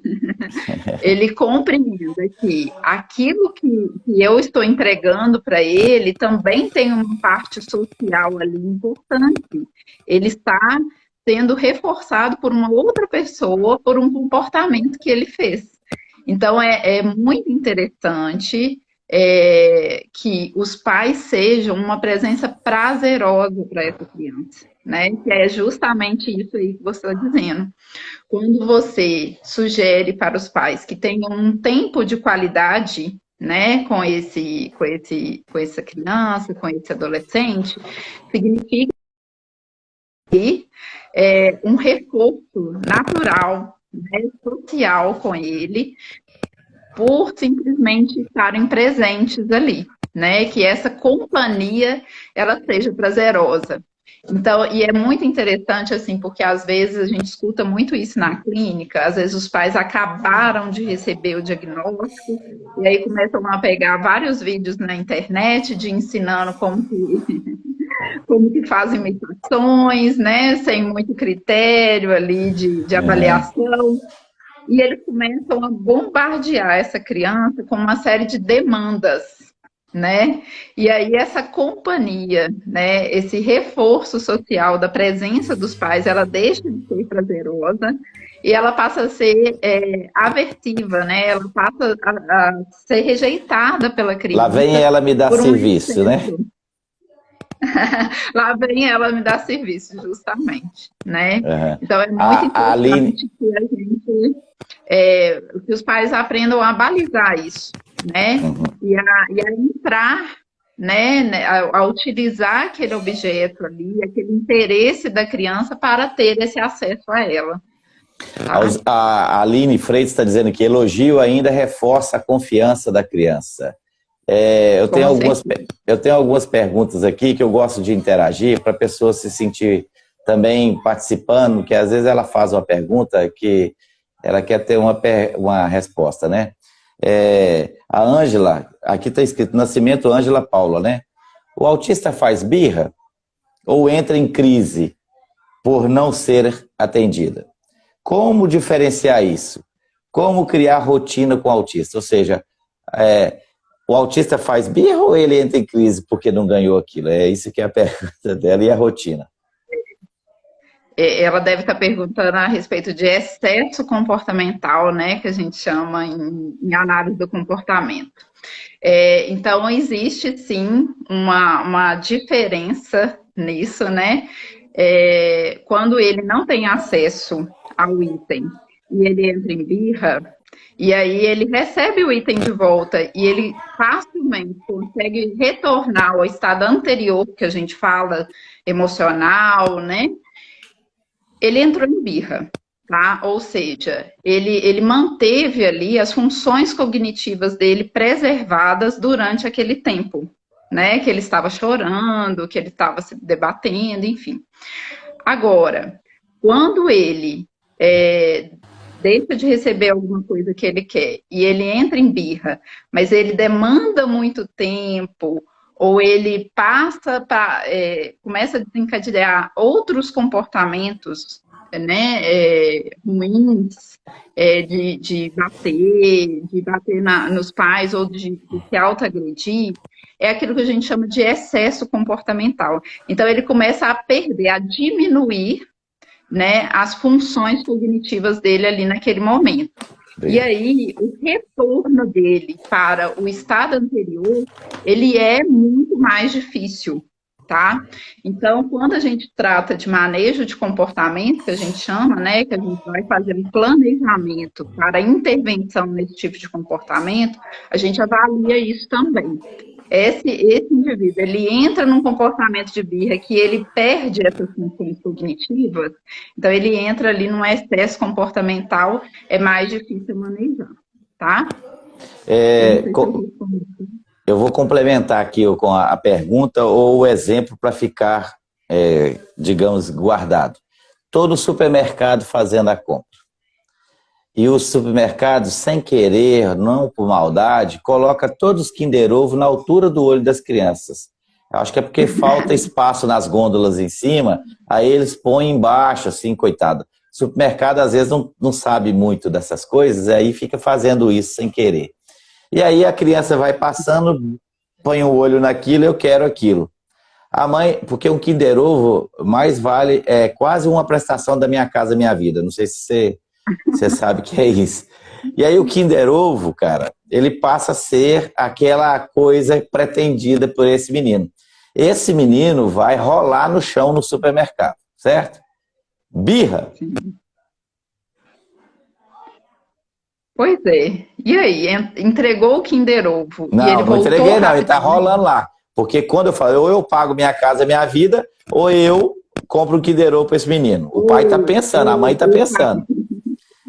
que aquilo que eu estou entregando para ele também tem uma parte social ali importante. Ele está sendo reforçado por uma outra pessoa, por um comportamento que ele fez. Então, é muito interessante que os pais sejam uma presença prazerosa para essa criança, né? Que é justamente isso aí que você está dizendo. Quando você sugere para os pais que tenham um tempo de qualidade, né, com essa criança, com esse adolescente, significa que um reforço natural, né, social com ele, por simplesmente estarem presentes ali, né? Que essa companhia ela seja prazerosa. Então, e é muito interessante, assim, porque às vezes a gente escuta muito isso na clínica, às vezes os pais acabaram de receber o diagnóstico, e aí começam a pegar vários vídeos na internet de ensinando como que fazem imitações, né? Sem muito critério ali de avaliação. E eles começam a bombardear essa criança com uma série de demandas, né? E aí essa companhia, né? Esse reforço social da presença dos pais, ela deixa de ser prazerosa e ela passa a ser aversiva, né? Ela passa a ser rejeitada pela criança. Lá vem ela me dar serviço, né? Lá vem ela me dar serviço, justamente, né? Uhum. Então é muito importante que a gente, que os pais aprendam a balizar isso, né? Uhum. E a entrar, né? A utilizar aquele objeto ali, aquele interesse da criança para ter esse acesso a ela. Tá? A Aline Freitas está dizendo que elogio ainda reforça a confiança da criança. Eu tenho algumas perguntas aqui que eu gosto de interagir para a pessoa se sentir também participando, que às vezes ela faz uma pergunta que ela quer ter uma resposta, né? A Ângela, aqui está escrito Nascimento Ângela Paula, né? O autista faz birra ou entra em crise por não ser atendida? Como diferenciar isso? Como criar rotina com o autista? Ou seja, o autista faz birra ou ele entra em crise porque não ganhou aquilo? É isso que é a pergunta dela e a rotina. Ela deve estar perguntando a respeito de excesso comportamental, né, que a gente chama em análise do comportamento. Então, existe sim uma diferença nisso, né? Quando ele não tem acesso ao item e ele entra em birra, e aí ele recebe o item de volta e ele facilmente consegue retornar ao estado anterior, que a gente fala, emocional, né? Ele entrou em birra, tá? Ou seja, ele manteve ali as funções cognitivas dele preservadas durante aquele tempo, né? Que ele estava chorando, que ele estava se debatendo, enfim. Agora, quando ele deixa de receber alguma coisa que ele quer e ele entra em birra, mas ele demanda muito tempo, ou ele começa a desencadear outros comportamentos, né, ruins, de bater nos pais ou de se autoagredir, é aquilo que a gente chama de excesso comportamental. Então, ele começa a perder, a diminuir, né, as funções cognitivas dele ali naquele momento. Bem. E aí, o retorno dele para o estado anterior, ele é muito mais difícil, tá? Então, quando a gente trata de manejo de comportamento, que a gente chama, né, que a gente vai fazer um planejamento para intervenção nesse tipo de comportamento, a gente avalia isso também. Esse indivíduo, ele entra num comportamento de birra que ele perde essas funções cognitivas, então ele entra ali num excesso comportamental, é mais difícil manejar, tá? Eu vou complementar aqui com a pergunta ou o exemplo para ficar, digamos, guardado. Todo supermercado fazendo a compra. E os supermercados, sem querer, não por maldade, coloca todos os Kinder Ovo na altura do olho das crianças. Eu acho que é porque falta espaço nas gôndolas em cima, aí eles põem embaixo, assim, coitado. O supermercado, às vezes, não sabe muito dessas coisas, aí fica fazendo isso sem querer. E aí a criança vai passando, põe o olho naquilo, eu quero aquilo. A mãe, porque um Kinder Ovo mais vale, é quase uma prestação da Minha Casa Minha Vida. Não sei se você sabe o que é isso. E aí o Kinder Ovo, cara, ele passa a ser aquela coisa pretendida por esse menino. Esse menino vai rolar no chão no supermercado, certo? Birra. Pois é. E aí, entregou o Kinder Ovo? Não, e ele não entreguei não, ele tá rolando lá. Porque quando eu falo, ou eu pago Minha Casa Minha Vida, ou eu compro um Kinder Ovo para esse menino. O pai tá pensando, a mãe tá pensando.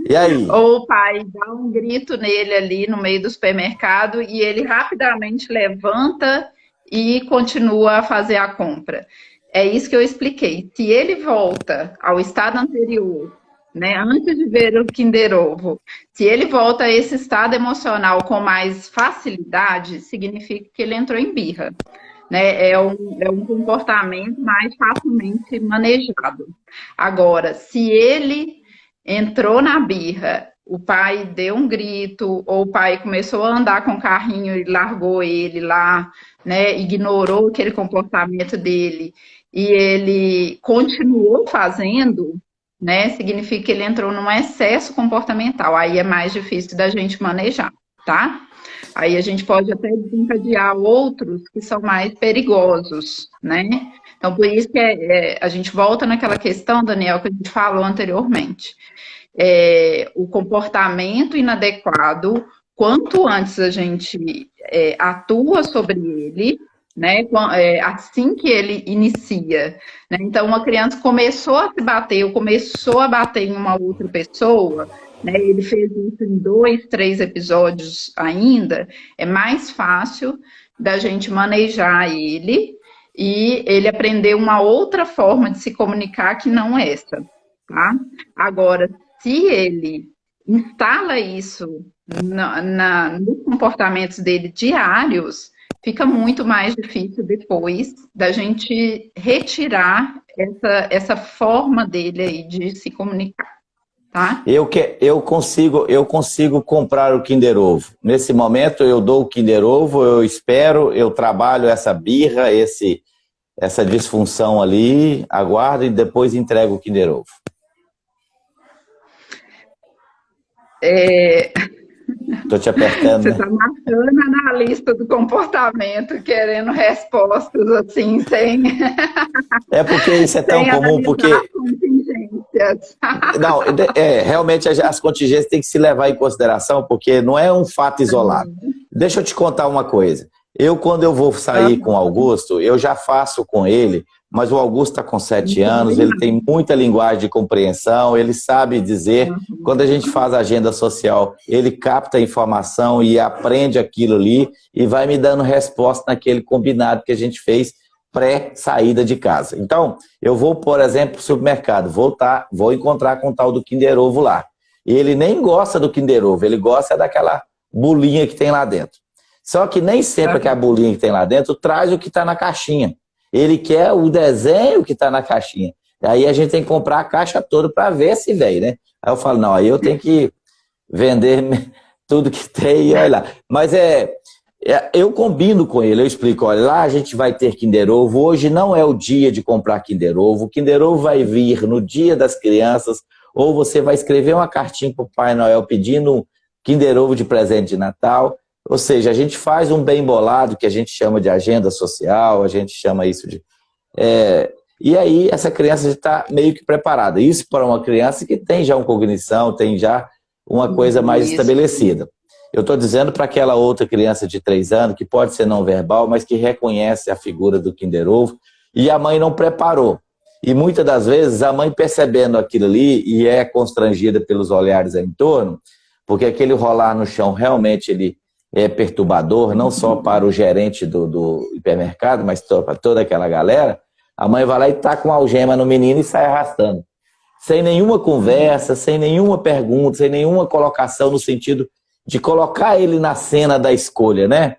E aí? Ou o pai dá um grito nele ali no meio do supermercado e ele rapidamente levanta e continua a fazer a compra. É isso que eu expliquei. Se ele volta ao estado anterior, né, antes de ver o Kinder Ovo, se ele volta a esse estado emocional com mais facilidade, significa que ele entrou em birra. Né? É um comportamento mais facilmente manejado. Agora, se ele entrou na birra, o pai deu um grito, ou o pai começou a andar com o carrinho e largou ele lá, né, ignorou aquele comportamento dele, e ele continuou fazendo, né, significa que ele entrou num excesso comportamental. Aí é mais difícil da gente manejar, tá? Aí a gente pode até desencadear outros que são mais perigosos, né? Então, por isso que a gente volta naquela questão, Daniel, que a gente falou anteriormente. O comportamento inadequado, quanto antes a gente atua sobre ele, né? Assim que ele inicia. Né? Então, uma criança começou a se bater, ou começou a bater em uma outra pessoa, né? Ele fez isso em 2, 3 episódios ainda, é mais fácil da gente manejar ele e ele aprender uma outra forma de se comunicar que não essa, tá? Agora, se ele instala isso nos comportamentos dele diários, fica muito mais difícil depois da gente retirar essa forma dele aí de se comunicar. Tá? Eu consigo comprar o Kinder Ovo. Nesse momento eu dou o Kinder Ovo, eu espero, eu trabalho essa birra, essa disfunção ali, aguardo e depois entrego o Kinder Ovo. Estou te apertando. Você está matando na lista do comportamento, querendo respostas assim, sem. É porque isso é tão comum, porque. Não, realmente as contingências têm que se levar em consideração, porque não é um fato isolado. Deixa eu te contar uma coisa. Quando eu vou sair com o Augusto, eu já faço com ele, mas o Augusto está com 7 anos, ele tem muita linguagem de compreensão, ele sabe dizer. Quando a gente faz agenda social, ele capta a informação e aprende aquilo ali e vai me dando resposta naquele combinado que a gente fez pré-saída de casa. Então, eu vou, por exemplo, para o supermercado, vou encontrar com o tal do Kinder Ovo lá. E ele nem gosta do Kinder Ovo, ele gosta daquela bolinha que tem lá dentro. Só que nem sempre que a bolinha que tem lá dentro traz o que está na caixinha. Ele quer o desenho que está na caixinha. Aí a gente tem que comprar a caixa toda para ver se vem, né? Aí eu falo, não, aí eu tenho que vender tudo que tem e olha lá. Mas eu combino com ele, eu explico, olha, lá a gente vai ter Kinder Ovo, hoje não é o dia de comprar Kinder Ovo, o Kinder Ovo vai vir no dia das crianças, ou você vai escrever uma cartinha para o Pai Noel pedindo Kinder Ovo de presente de Natal. Ou seja, a gente faz um bem bolado, que a gente chama de agenda social, a gente chama isso de... E aí essa criança já está meio que preparada. Isso para uma criança que tem já uma cognição, tem já uma coisa mais estabelecida. Eu estou dizendo para aquela outra criança de 3 anos, que pode ser não verbal, mas que reconhece a figura do Kinder Ovo, e a mãe não preparou. E muitas das vezes a mãe percebendo aquilo ali, e é constrangida pelos olhares em torno, porque aquele rolar no chão realmente ele é perturbador, não só para o gerente do hipermercado, mas para toda aquela galera. A mãe vai lá e taca uma algema no menino e sai arrastando. sem nenhuma conversa, sem nenhuma pergunta, sem nenhuma colocação no sentido de colocar ele na cena da escolha, né?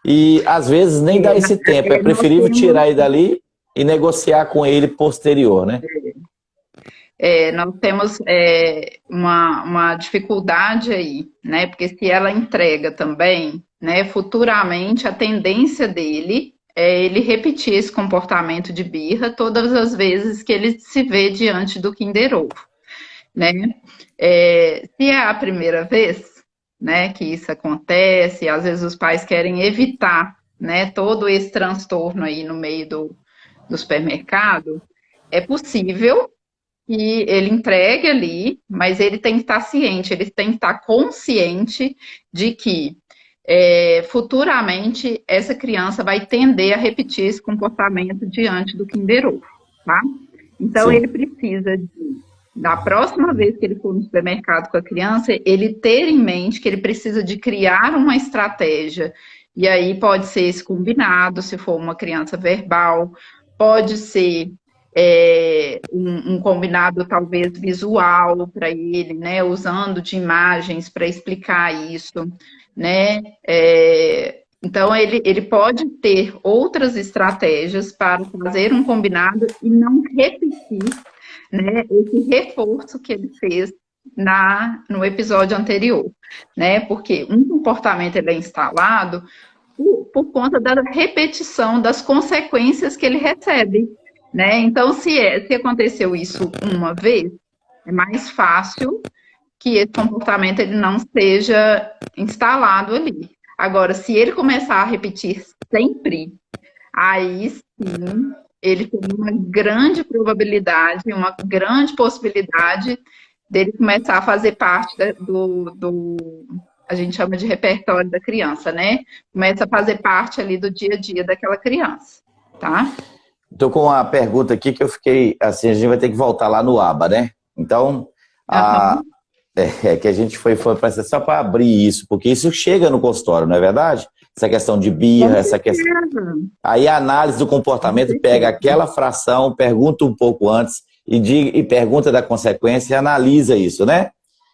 E às vezes nem dá esse tempo, é preferível tirar ele dali e negociar com ele posterior, né? Nós temos uma dificuldade aí, né? Porque se ela entrega também, né, futuramente a tendência dele é ele repetir esse comportamento de birra todas as vezes que ele se vê diante do Kinder Ovo, né? Se é a primeira vez, né, que isso acontece, às vezes os pais querem evitar, né, todo esse transtorno aí no meio do supermercado, é possível que ele entregue ali, mas ele tem que estar ciente, ele tem que estar consciente de que futuramente essa criança vai tender a repetir esse comportamento diante do Kinder Ovo, tá? Então, ele precisa da próxima vez que ele for no supermercado com a criança, ele ter em mente que ele precisa de criar uma estratégia, e aí pode ser esse combinado, se for uma criança verbal, pode ser um combinado talvez visual para ele, né, usando de imagens para explicar isso, né, então ele pode ter outras estratégias para fazer um combinado e não repetir, né, esse reforço que ele fez no episódio anterior, né, porque um comportamento ele é instalado por conta da repetição das consequências que ele recebe, né? Então, se aconteceu isso uma vez, é mais fácil que esse comportamento ele não seja instalado ali. Agora, se ele começar a repetir sempre, aí sim, ele tem uma grande probabilidade, uma grande possibilidade dele começar a fazer parte a gente chama de repertório da criança, né? Começa a fazer parte ali do dia a dia daquela criança, tá? Estou com uma pergunta aqui que eu fiquei, assim, a gente vai ter que voltar lá no ABA, né? Então, que a gente foi só para abrir isso, porque isso chega no consultório, não é verdade? Essa questão de birra, essa questão... Aí a análise do comportamento pega aquela fração, pergunta um pouco antes e pergunta da consequência e analisa isso, né?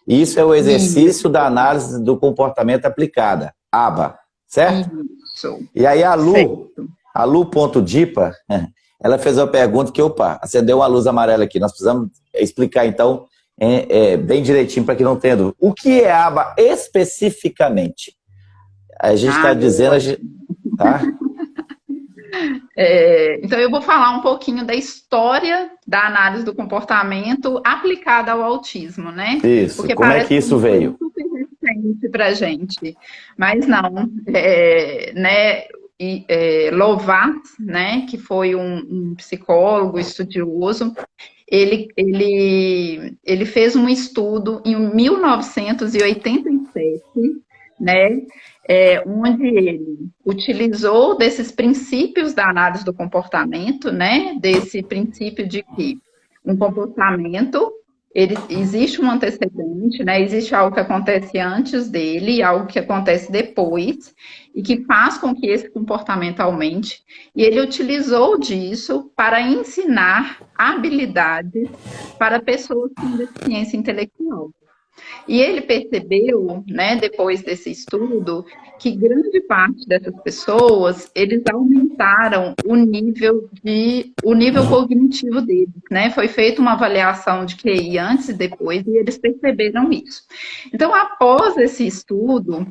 Isso é o exercício da análise do comportamento aplicada, ABA, certo? Isso. E aí a Lu.dipa, ela fez uma pergunta que, acendeu uma luz amarela aqui. Nós precisamos explicar, então, bem direitinho para que não tenha dúvida. O que é ABA especificamente? A gente está dizendo... Tá? Então, eu vou falar um pouquinho da história da análise do comportamento aplicada ao autismo, né? Isso, porque como é que isso veio? Super recente para a gente, mas não, né? Lovat, né, que foi um psicólogo estudioso, ele fez um estudo em 1987, né, onde ele utilizou desses princípios da análise do comportamento, né, desse princípio de que um comportamento, existe um antecedente, né, existe algo que acontece antes dele e algo que acontece depois, e que faz com que esse comportamento aumente, e ele utilizou disso para ensinar habilidades para pessoas com deficiência intelectual. E ele percebeu, né, depois desse estudo, que grande parte dessas pessoas, eles aumentaram o nível cognitivo deles, né? Foi feita uma avaliação de QI antes e depois, e eles perceberam isso. Então, após esse estudo,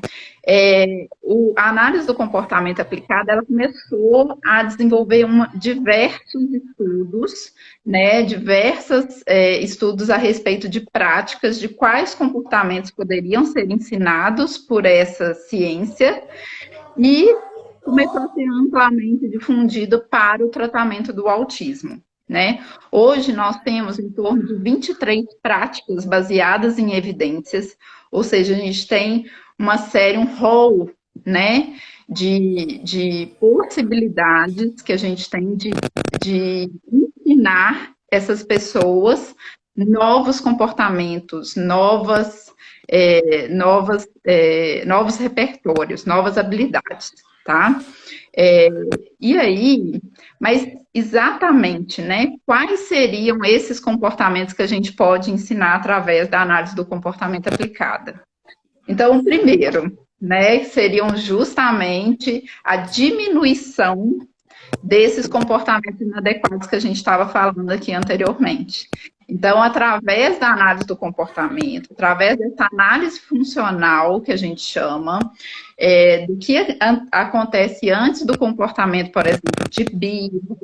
a análise do comportamento aplicada, ela começou a desenvolver diversos estudos, né, diversos estudos a respeito de práticas, de quais comportamentos poderiam ser ensinados por essa ciência, e começou a ser amplamente difundido para o tratamento do autismo, né? Hoje nós temos em torno de 23 práticas baseadas em evidências, ou seja, a gente tem uma série, um rol, né, de possibilidades que a gente tem de ensinar essas pessoas novos comportamentos, novos repertórios, novas habilidades, tá? E aí, mas exatamente, né? Quais seriam esses comportamentos que a gente pode ensinar através da análise do comportamento aplicada? Então, o primeiro, né, seriam justamente a diminuição desses comportamentos inadequados que a gente estava falando aqui anteriormente. Então, através da análise do comportamento, através dessa análise funcional que a gente chama, do que acontece antes do comportamento, por exemplo, de birra,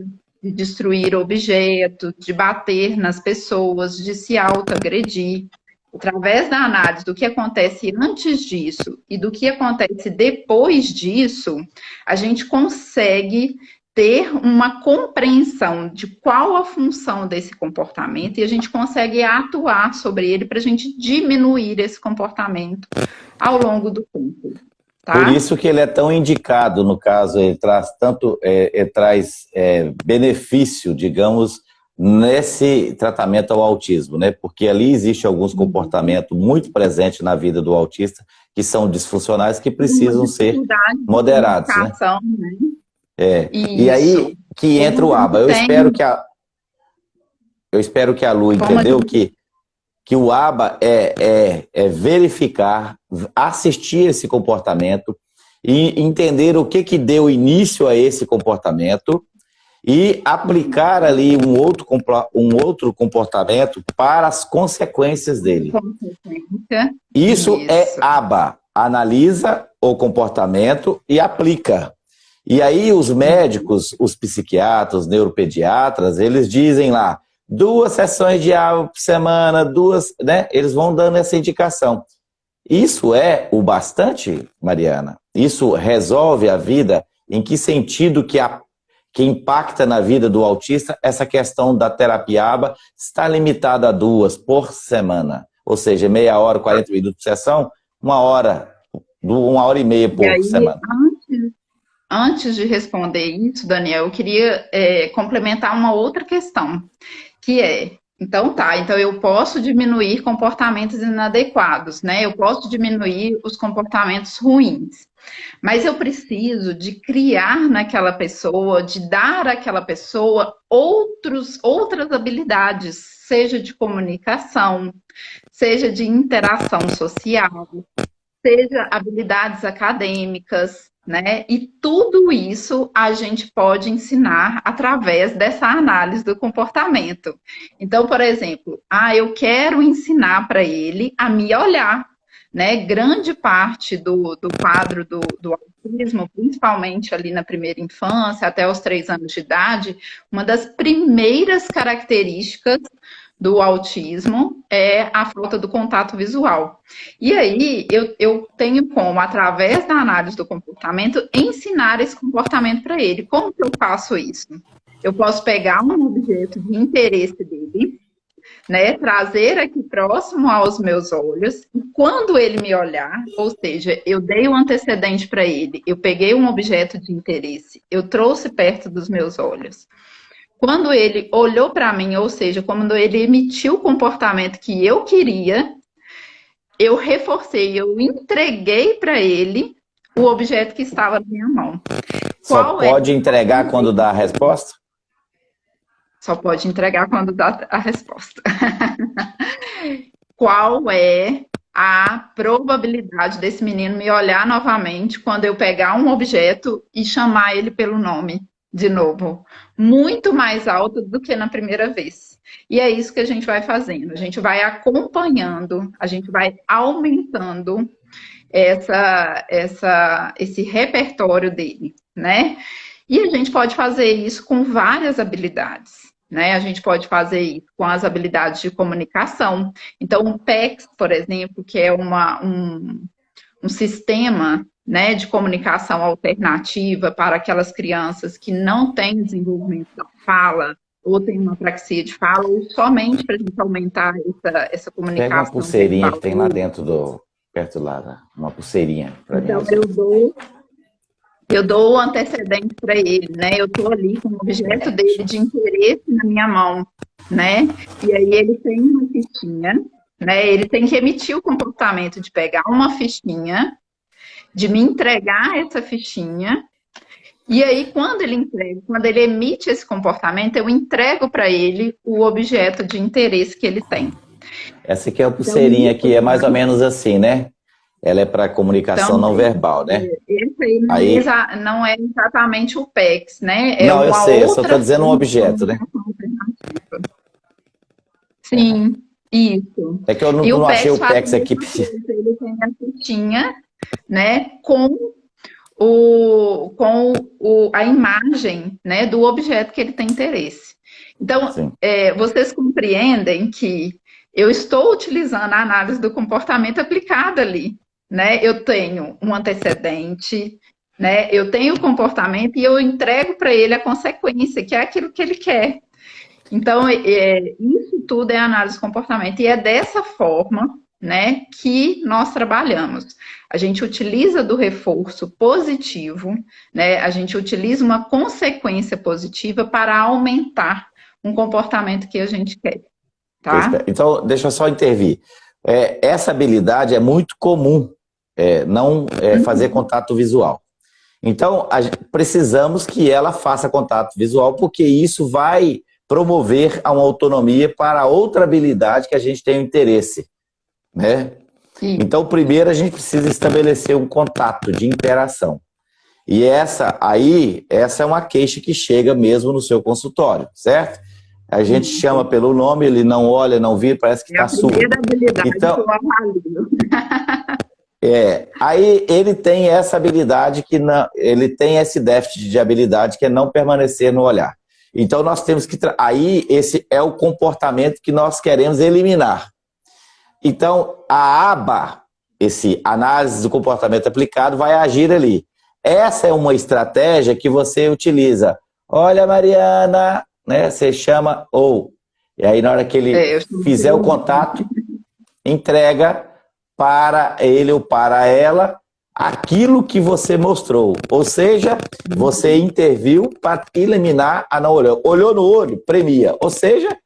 de destruir objetos, de bater nas pessoas, de se autoagredir. Através da análise do que acontece antes disso e do que acontece depois disso, a gente consegue ter uma compreensão de qual a função desse comportamento e a gente consegue atuar sobre ele para a gente diminuir esse comportamento ao longo do tempo. Tá? Por isso que ele é tão indicado, no caso, ele traz tanto, benefício, digamos, nesse tratamento ao autismo, né? Porque ali existe alguns comportamentos muito presentes na vida do autista que são disfuncionais, que precisam ser moderados, né? E aí que entra o ABA. Eu espero que a Lu entendeu que o ABA é verificar, assistir esse comportamento e entender o que deu início a esse comportamento e aplicar ali um outro comportamento para as consequências dele. Isso é ABA. Analisa o comportamento e aplica. E aí os médicos, os psiquiatras, os neuropediatras, eles dizem lá, 2 sessões de ABA por semana, 2, né? Eles vão dando essa indicação. Isso é o bastante, Mariana? Isso resolve a vida? Em que sentido que impacta na vida do autista essa questão da terapia ABA está limitada a 2 por semana? Ou seja, meia hora, 40 minutos por sessão, 1 hora, 1h30 por semana. Antes de responder isso, Daniel, eu queria complementar uma outra questão, que então eu posso diminuir comportamentos inadequados, né? Eu posso diminuir os comportamentos ruins, mas eu preciso de criar naquela pessoa, de dar àquela pessoa outras habilidades, seja de comunicação, seja de interação social, seja habilidades acadêmicas, né? E tudo isso a gente pode ensinar através dessa análise do comportamento. Então, por exemplo, eu quero ensinar para ele a me olhar, né? Grande parte do quadro do autismo, principalmente ali na primeira infância, até os 3 anos de idade, uma das primeiras características do autismo é a falta do contato visual. E aí, eu tenho como, através da análise do comportamento, ensinar esse comportamento para ele. Como que eu faço isso? Eu posso pegar um objeto de interesse dele, né, trazer aqui próximo aos meus olhos, e quando ele me olhar, ou seja, eu dei um antecedente para ele, eu peguei um objeto de interesse, eu trouxe perto dos meus olhos. Quando ele olhou para mim, ou seja, quando ele emitiu o comportamento que eu queria, eu reforcei, eu entreguei para ele o objeto que estava na minha mão. Só pode entregar quando dá a resposta? Só pode entregar quando dá a resposta. Qual é a probabilidade desse menino me olhar novamente quando eu pegar um objeto e chamar ele pelo nome? De novo, muito mais alto do que na primeira vez. E é isso que a gente vai fazendo. A gente vai acompanhando, a gente vai aumentando esse repertório dele, né? E a gente pode fazer isso com várias habilidades, né? A gente pode fazer isso com as habilidades de comunicação. Então, o PECS, por exemplo, que é um sistema, né, de comunicação alternativa para aquelas crianças que não têm desenvolvimento da fala, ou têm uma apraxia de fala, ou somente para a gente aumentar essa comunicação. Pega uma pulseirinha que tem lá dentro perto lá, uma pulseirinha para mim. Então, eu dou o antecedente para ele, né? Eu estou ali com o objeto dele de interesse na minha mão, né? E aí ele tem uma fichinha, né? Ele tem que emitir o comportamento de pegar uma fichinha, de me entregar essa fichinha. E aí, quando ele emite esse comportamento, eu entrego para ele o objeto de interesse que ele tem. Essa aqui é a pulseirinha aqui, é mais ou menos assim, né? Ela é para comunicação não verbal, né? Esse aí não é exatamente o PEX, né? Não, eu sei, eu só estou dizendo um objeto, né? Sim, isso. É que eu não achei o PEX aqui. Ele tem a fichinha, né, com a imagem, né, do objeto que ele tem interesse. Então, vocês compreendem que eu estou utilizando a análise do comportamento aplicada ali, né? Eu tenho um antecedente, né? Eu tenho o comportamento e eu entrego para ele a consequência, que é aquilo que ele quer. Então, isso tudo é análise do comportamento. E é dessa forma, né, que nós trabalhamos. A gente utiliza do reforço positivo, né? A gente utiliza uma consequência positiva para aumentar um comportamento que a gente quer. Tá? Então, deixa eu só intervir. Essa habilidade é muito comum, não fazer contato visual. Então, precisamos que ela faça contato visual, porque isso vai promover uma autonomia para outra habilidade que a gente tem interesse, né? Então, primeiro a gente precisa estabelecer um contato de interação. E essa é uma queixa que chega mesmo no seu consultório, certo? A gente chama pelo nome, ele não olha, não vira, parece que está surdo. Então, aí ele tem essa habilidade ele tem esse déficit de habilidade que é não permanecer no olhar. Então nós temos que aí esse é o comportamento que nós queremos eliminar. Então a aba, esse análise do comportamento aplicado, vai agir ali. Essa é uma estratégia que você utiliza. Olha, Mariana, né? Você chama e aí na hora que ele fizer o contato, entrega para ele ou para ela aquilo que você mostrou. Ou seja, você interviu para eliminar a não olhou. Olhou no olho, premia. Ou seja,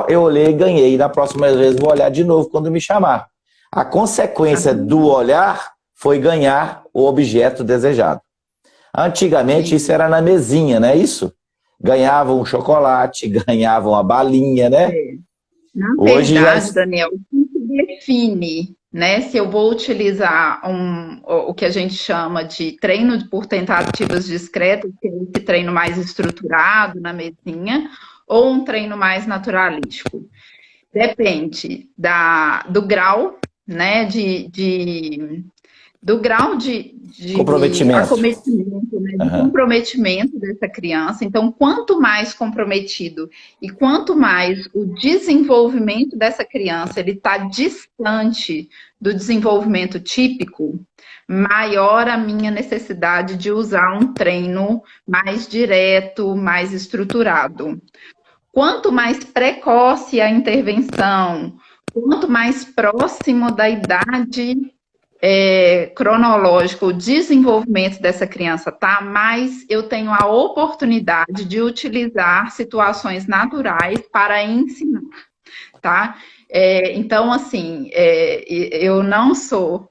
eu olhei e ganhei. Na próxima vez vou olhar de novo quando me chamar. A consequência do olhar foi ganhar o objeto desejado. Antigamente isso era na mesinha, não é isso? Ganhavam um chocolate, ganhavam uma balinha, né? Na verdade, Daniel, o que se define, né? Se eu vou utilizar o que a gente chama de treino por tentativas discretas, que é esse treino mais estruturado na mesinha, ou um treino mais naturalístico. Depende do grau, né? Do grau de comprometimento, né, de comprometimento dessa criança. Então, quanto mais comprometido e quanto mais o desenvolvimento dessa criança ele está distante do desenvolvimento típico, maior a minha necessidade de usar um treino mais direto, mais estruturado. Quanto mais precoce a intervenção, quanto mais próximo da idade cronológico, o desenvolvimento dessa criança tá, mais eu tenho a oportunidade de utilizar situações naturais para ensinar, tá? Então, assim, eu não sou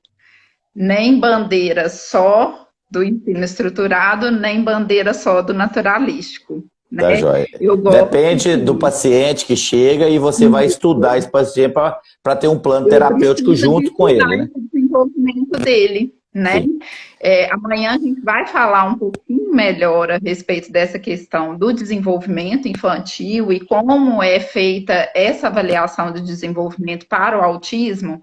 nem bandeira só do ensino estruturado, nem bandeira só do naturalístico. Né? Tá, joia. Depende do paciente que chega e você vai estudar esse paciente para ter um plano terapêutico junto com ele, né? O desenvolvimento dele, né? Amanhã a gente vai falar um pouquinho melhor a respeito dessa questão do desenvolvimento infantil e como é feita essa avaliação do desenvolvimento para o autismo,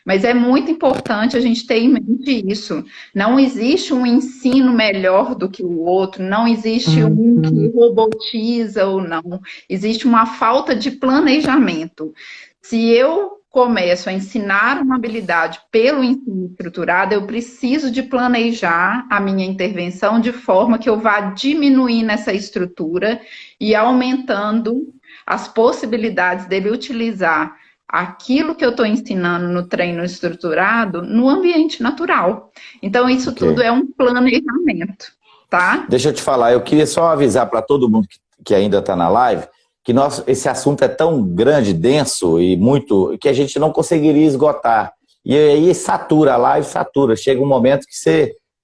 mas é muito importante a gente ter em mente isso. Não existe um ensino melhor do que o outro, não existe um que robotiza ou não, existe uma falta de planejamento. Se eu começo a ensinar uma habilidade pelo ensino estruturado, eu preciso de planejar a minha intervenção de forma que eu vá diminuindo essa estrutura e aumentando as possibilidades dele utilizar aquilo que eu estou ensinando no treino estruturado no ambiente natural. Então, isso tudo é um planejamento, tá? Deixa eu te falar, eu queria só avisar para todo mundo que ainda está na live que esse assunto é tão grande, denso e muito, que a gente não conseguiria esgotar. E aí satura, a live satura. Chega um momento que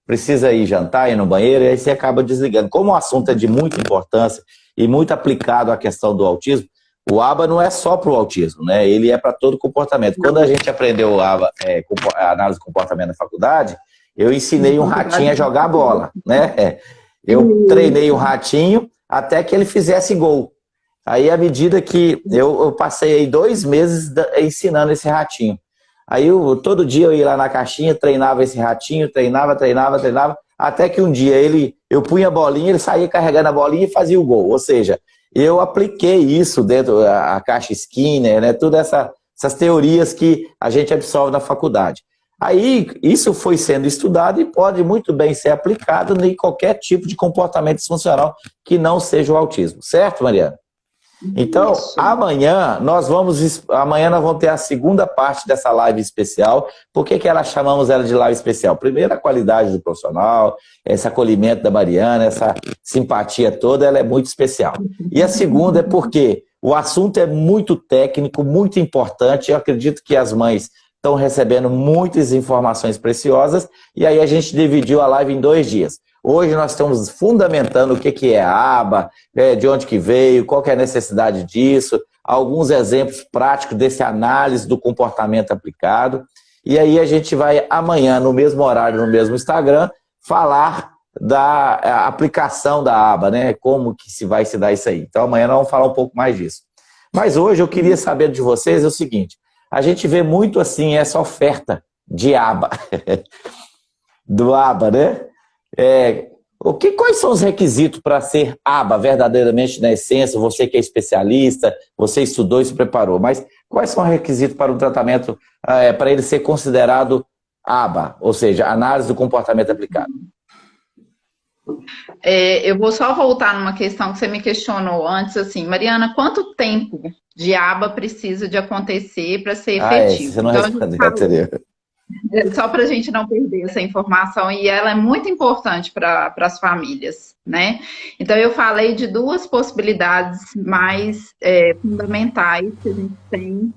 precisa ir jantar, ir no banheiro, e aí você acaba desligando. Como o assunto é de muita importância e muito aplicado à questão do autismo, o ABA não é só para o autismo, né? Ele é para todo comportamento. Quando a gente aprendeu o ABA, a análise de comportamento na faculdade, eu ensinei um ratinho a jogar bola, né? Eu treinei o ratinho até que ele fizesse gol. Aí, à medida que eu passei aí 2 meses ensinando esse ratinho. Aí, todo dia eu ia lá na caixinha, treinava esse ratinho, treinava, até que um dia eu punha a bolinha, ele saía carregando a bolinha e fazia o gol. Ou seja, eu apliquei isso dentro da caixa Skinner, né? Todas essas teorias que a gente absorve na faculdade. Aí, isso foi sendo estudado e pode muito bem ser aplicado em qualquer tipo de comportamento disfuncional que não seja o autismo. Certo, Mariana? Então, amanhã nós vamos ter a segunda parte dessa live especial. Por que chamamos ela de live especial? Primeiro, a qualidade do profissional, esse acolhimento da Mariana, essa simpatia toda, ela é muito especial. E a segunda é porque o assunto é muito técnico, muito importante. Eu acredito que as mães estão recebendo muitas informações preciosas e aí a gente dividiu a live em 2 dias. Hoje nós estamos fundamentando o que é a aba, de onde que veio, qual que é a necessidade disso, alguns exemplos práticos desse análise do comportamento aplicado. E aí a gente vai amanhã, no mesmo horário, no mesmo Instagram, falar da aplicação da aba, né? Como que vai se dar isso aí. Então amanhã nós vamos falar um pouco mais disso. Mas hoje eu queria saber de vocês o seguinte, a gente vê muito assim essa oferta de aba, do aba, né? Quais são os requisitos para ser aba verdadeiramente na essência? Você que é especialista, você estudou e se preparou, mas quais são os requisitos para o tratamento, para ele ser considerado aba, ou seja, análise do comportamento aplicado? Eu vou só voltar numa questão que você me questionou antes, assim, Mariana, quanto tempo de aba precisa de acontecer para ser efetivo? Você não respondeu. Só para a gente não perder essa informação, e ela é muito importante para as famílias, né? Então, eu falei de 2 possibilidades mais fundamentais que a gente tem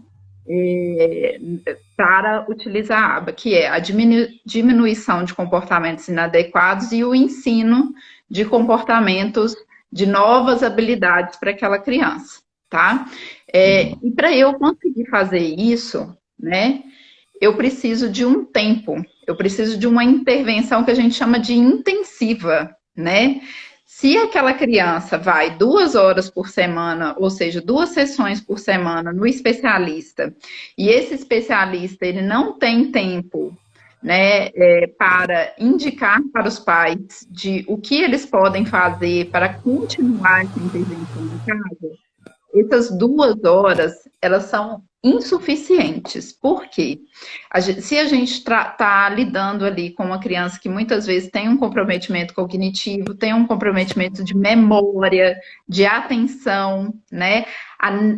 para utilizar a aba, que é a diminuição de comportamentos inadequados e o ensino de comportamentos, de novas habilidades para aquela criança, tá? E para eu conseguir fazer isso, né? Eu preciso de um tempo, eu preciso de uma intervenção que a gente chama de intensiva, né? Se aquela criança vai 2 horas por semana, ou seja, 2 sessões por semana no especialista, e esse especialista ele não tem tempo, né, para indicar para os pais de o que eles podem fazer para continuar essa intervenção em casa, essas 2 horas, elas são insuficientes. Por quê? Se a gente está lidando ali com uma criança que muitas vezes tem um comprometimento cognitivo, tem um comprometimento de memória, de atenção, né?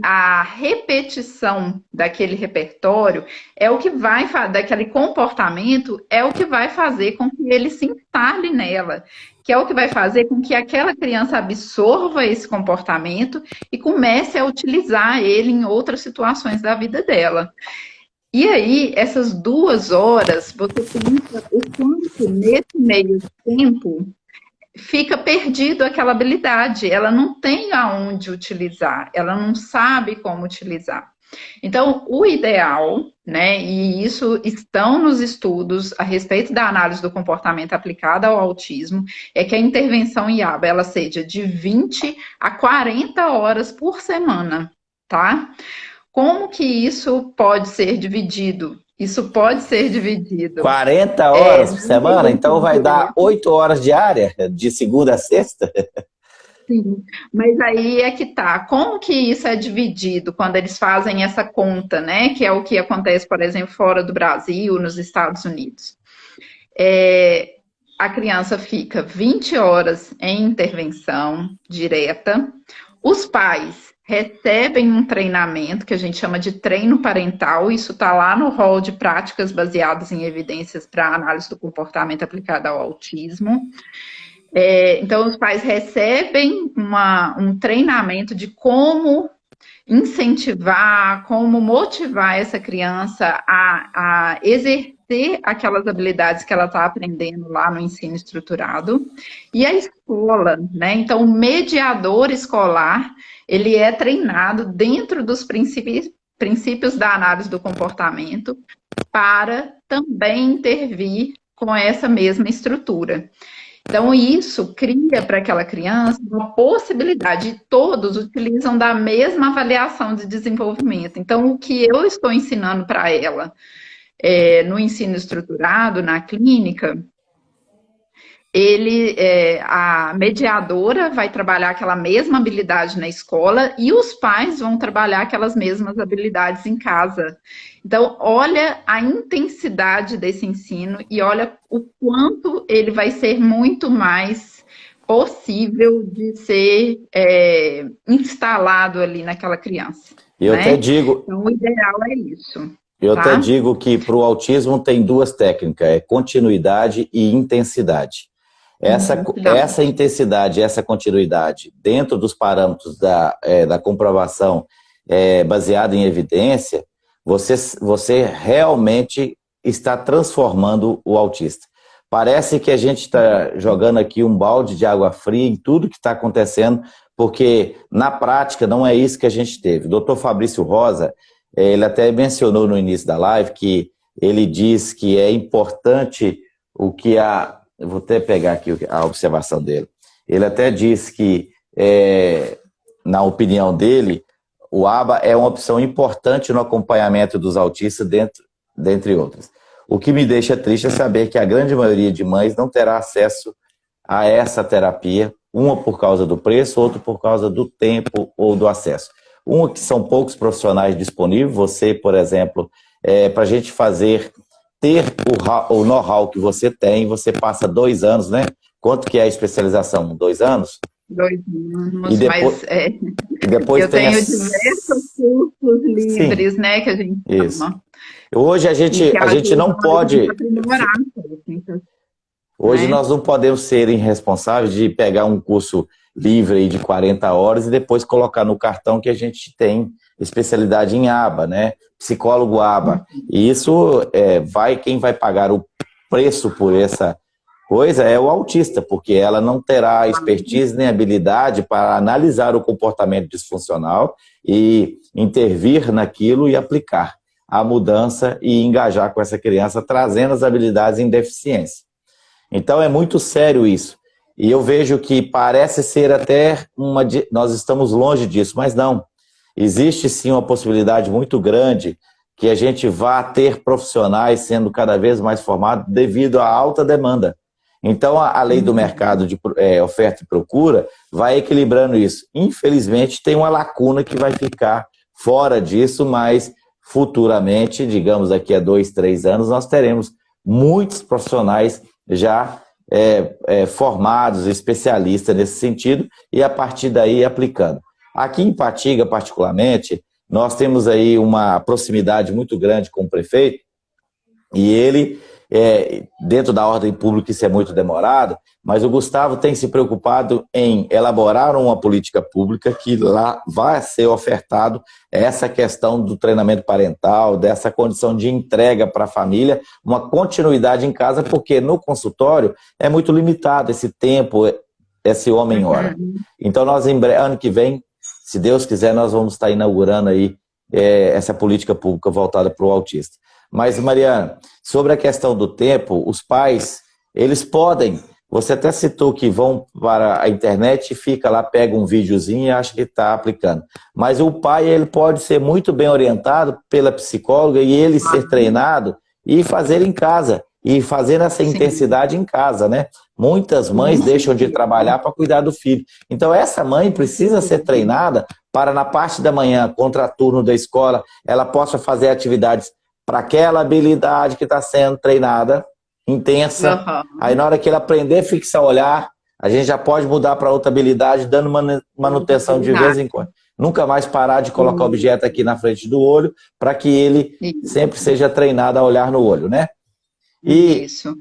A repetição daquele repertório é o que vai daquele comportamento é o que vai fazer com que ele se instale nela, que é o que vai fazer com que aquela criança absorva esse comportamento e comece a utilizar ele em outras situações da vida dela. E aí, essas 2 horas, você pensa o quanto nesse meio tempo fica perdido aquela habilidade, ela não tem aonde utilizar, ela não sabe como utilizar. Então, o ideal, né, e isso estão nos estudos a respeito da análise do comportamento aplicada ao autismo, é que a intervenção em aba, ela seja de 20 a 40 horas por semana, tá? Como que isso pode ser dividido? Isso pode ser dividido. 40 horas por semana? Então vai dar 8 horas diárias, de segunda a sexta? Sim, mas aí é que tá. Como que isso é dividido quando eles fazem essa conta, né? Que é o que acontece, por exemplo, fora do Brasil, nos Estados Unidos. A criança fica 20 horas em intervenção direta. Os pais recebem um treinamento que a gente chama de treino parental. Isso está lá no rol de práticas baseadas em evidências para análise do comportamento aplicado ao autismo. Então, os pais recebem um treinamento de como incentivar, como motivar essa criança a exercer fortalecer aquelas habilidades que ela está aprendendo lá no ensino estruturado. E a escola, né? Então, o mediador escolar, ele é treinado dentro dos princípios da análise do comportamento para também intervir com essa mesma estrutura. Então, isso cria para aquela criança uma possibilidade, todos utilizam da mesma avaliação de desenvolvimento. Então, o que eu estou ensinando para ela no ensino estruturado, na clínica, a mediadora vai trabalhar aquela mesma habilidade na escola e os pais vão trabalhar aquelas mesmas habilidades em casa. Então, olha a intensidade desse ensino e olha o quanto ele vai ser muito mais possível de ser instalado ali naquela criança. Eu até digo... Então, o ideal é isso. Eu até digo que para o autismo tem duas técnicas, é continuidade e intensidade. Essa intensidade, essa continuidade, dentro dos parâmetros da comprovação baseada em evidência, você realmente está transformando o autista. Parece que a gente está jogando aqui um balde de água fria em tudo que está acontecendo, porque na prática não é isso que a gente teve. O Dr. Fabrício Rosa, ele até mencionou no início da live que ele diz que é importante o que eu vou até pegar aqui a observação dele. Ele até diz que, na opinião dele, o ABA é uma opção importante no acompanhamento dos autistas, dentre outras. O que me deixa triste é saber que a grande maioria de mães não terá acesso a essa terapia, uma por causa do preço, outra por causa do tempo ou do acesso. Uma que são poucos profissionais disponíveis, você, por exemplo, para a gente ter o know-how que você tem, você passa 2 anos, né? Quanto que é a especialização? 2 anos? 2 anos, e depois, e depois eu tenho diversos cursos livres, né, que a gente chama. Hoje a gente não pode... Hoje nós não podemos ser irresponsáveis de pegar um curso livre aí de 40 horas e depois colocar no cartão que a gente tem especialidade em ABA, né? Psicólogo ABA. E isso quem vai pagar o preço por essa coisa é o autista, porque ela não terá expertise nem habilidade para analisar o comportamento disfuncional e intervir naquilo e aplicar a mudança e engajar com essa criança, trazendo as habilidades em deficiência. Então é muito sério isso. E eu vejo que parece ser até nós estamos longe disso, mas não. Existe sim uma possibilidade muito grande que a gente vá ter profissionais sendo cada vez mais formados devido à alta demanda. Então a lei do mercado de oferta e procura vai equilibrando isso. Infelizmente tem uma lacuna que vai ficar fora disso, mas futuramente, digamos daqui a 2, 3 anos, nós teremos muitos profissionais já formados, especialistas nesse sentido, e a partir daí aplicando. Aqui em Patinga, particularmente, nós temos aí uma proximidade muito grande com o prefeito, e ele, dentro da ordem pública, isso é muito demorado, mas o Gustavo tem se preocupado em elaborar uma política pública que lá vai ser ofertado essa questão do treinamento parental, dessa condição de entrega para a família, uma continuidade em casa, porque no consultório é muito limitado esse tempo, esse homem-hora. Então nós, ano que vem, se Deus quiser, nós vamos estar inaugurando aí essa política pública voltada para o autista. Mas, Mariana, sobre a questão do tempo, os pais, eles podem, você até citou que vão para a internet e fica lá, pega um videozinho e acha que está aplicando. Mas o pai, ele pode ser muito bem orientado pela psicóloga e ele ser treinado e fazer em casa. E fazer essa intensidade em casa, né? Muitas mães deixam de trabalhar para cuidar do filho. Então essa mãe precisa ser treinada para na parte da manhã, contraturno da escola, ela possa fazer atividades para aquela habilidade que está sendo treinada, intensa. Aí na hora que ele aprender, fixar o olhar, a gente já pode mudar para outra habilidade, dando manutenção de vez em quando. Nunca mais parar de colocar o objeto aqui na frente do olho, para que ele sempre seja treinado a olhar no olho, né? E Isso.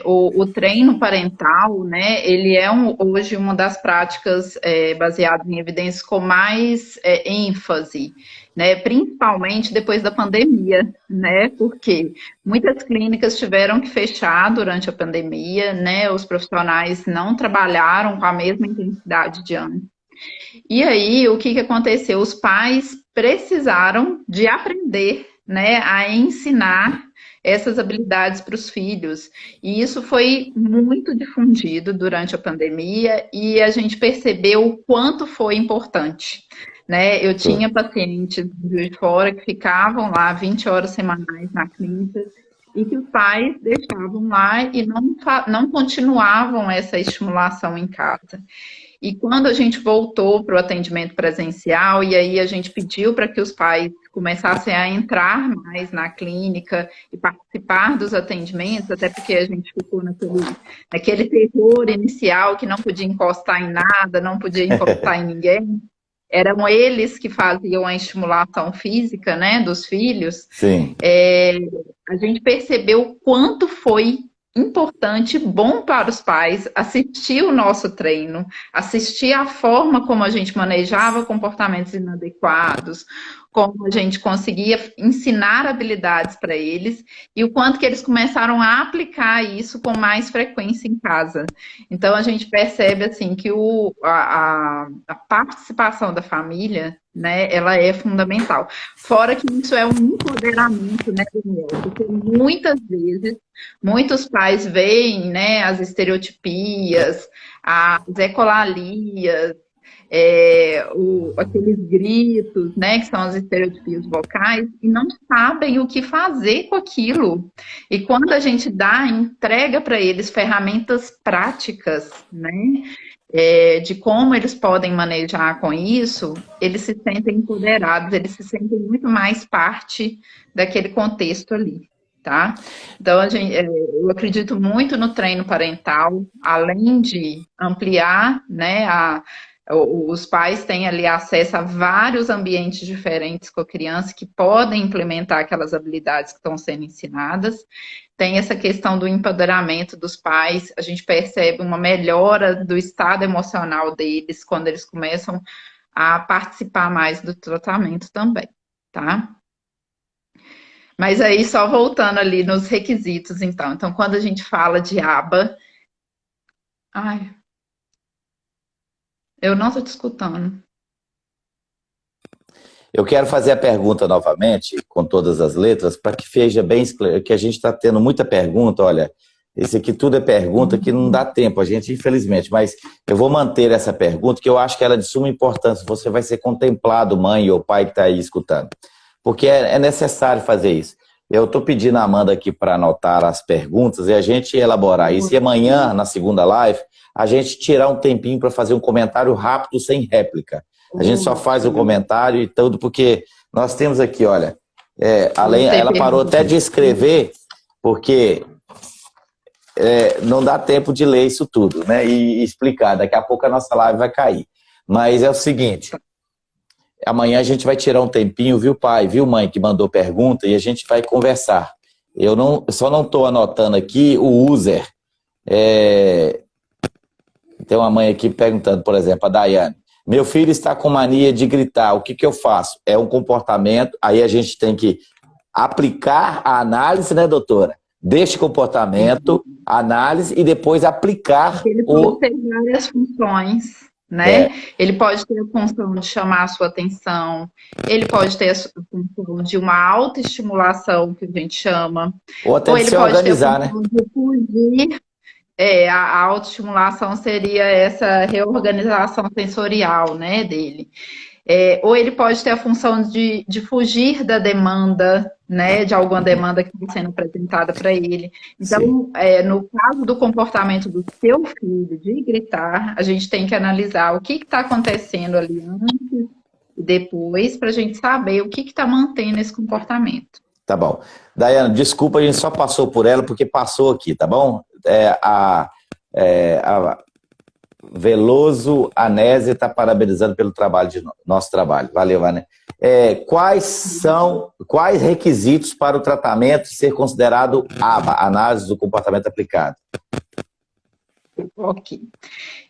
O treino parental, né, ele é hoje uma das práticas baseadas em evidências com mais ênfase, né, principalmente depois da pandemia, né, porque muitas clínicas tiveram que fechar durante a pandemia, né, os profissionais não trabalharam com a mesma intensidade de antes. E aí, o que aconteceu? Os pais precisaram de aprender, né, a ensinar essas habilidades para os filhos. E isso foi muito difundido durante a pandemia e a gente percebeu o quanto foi importante. Né? Eu tinha pacientes de fora que ficavam lá 20 horas semanais na clínica e que os pais deixavam lá e não continuavam essa estimulação em casa. E quando a gente voltou para o atendimento presencial, e aí a gente pediu para que os pais começassem a entrar mais na clínica e participar dos atendimentos, até porque a gente ficou naquele terror inicial que não podia encostar em nada, não podia encostar em ninguém. Eram eles que faziam a estimulação física, né, dos filhos. sim, A gente percebeu o quanto foi importante, bom para os pais assistir o nosso treino, assistir a forma como a gente manejava comportamentos inadequados, como a gente conseguia ensinar habilidades para eles e o quanto que eles começaram a aplicar isso com mais frequência em casa. Então a gente percebe assim que a participação da família, né, ela é fundamental. Fora que isso é um empoderamento, né, Daniel? Porque muitas vezes muitos pais veem, né, as estereotipias, as ecolalias, aqueles gritos, né, que são as estereotipias vocais, e não sabem o que fazer com aquilo. E quando a gente entrega para eles ferramentas práticas, né, de como eles podem manejar com isso, eles se sentem empoderados, eles se sentem muito mais parte daquele contexto ali. Tá? Então, eu acredito muito no treino parental, além de ampliar, né, os pais têm ali acesso a vários ambientes diferentes com a criança que podem implementar aquelas habilidades que estão sendo ensinadas. Tem essa questão do empoderamento dos pais, a gente percebe uma melhora do estado emocional deles quando eles começam a participar mais do tratamento também, tá? Mas aí, só voltando ali nos requisitos, então. Então, quando a gente fala de aba... Ai, eu não estou te escutando. eu quero fazer a pergunta novamente, com todas as letras, para que seja bem esclarecido, que a gente está tendo muita pergunta, olha, esse aqui tudo é pergunta que não dá tempo, a gente, infelizmente, mas eu vou manter essa pergunta, que eu acho que ela é de suma importância, você vai ser contemplado, mãe ou pai que está aí escutando. Porque é necessário fazer isso. Eu estou pedindo a Amanda aqui para anotar as perguntas e a gente elaborar isso. E amanhã, na segunda live, a gente tirar um tempinho para fazer um comentário rápido, sem réplica. A gente só faz o comentário e tudo, porque nós temos aqui, olha, ela parou até de escrever, porque não dá tempo de ler isso tudo, né? E explicar. Daqui a pouco a nossa live vai cair. Mas é o seguinte... Amanhã a gente vai tirar um tempinho, viu, pai, viu, mãe, que mandou pergunta, e a gente vai conversar. Eu só não estou anotando aqui o user. Tem uma mãe aqui perguntando, por exemplo, a Daiane. Meu filho está com mania de gritar, o que eu faço? É um comportamento, aí a gente tem que aplicar a análise, né, doutora? Deste comportamento, análise, e depois aplicar Ele pode ter várias funções. Né? Ele pode ter a função de chamar a sua atenção, ele pode ter a função de uma autoestimulação, que a gente chama, ou até ele se pode organizar, ter a função de fugir. A autoestimulação seria essa reorganização sensorial, né, dele. Ou ele pode ter a função de fugir da demanda, né, de alguma demanda que está sendo apresentada para ele. Então, no caso do comportamento do seu filho de gritar, a gente tem que analisar o que está acontecendo ali antes e depois, para a gente saber o que está mantendo esse comportamento. Tá bom. Daiane, desculpa, a gente só passou por ela porque passou aqui, tá bom? Veloso Anese está parabenizando pelo trabalho nosso trabalho. Valeu, Vânia. Quais requisitos para o tratamento ser considerado ABA, análise do comportamento aplicado? Ok.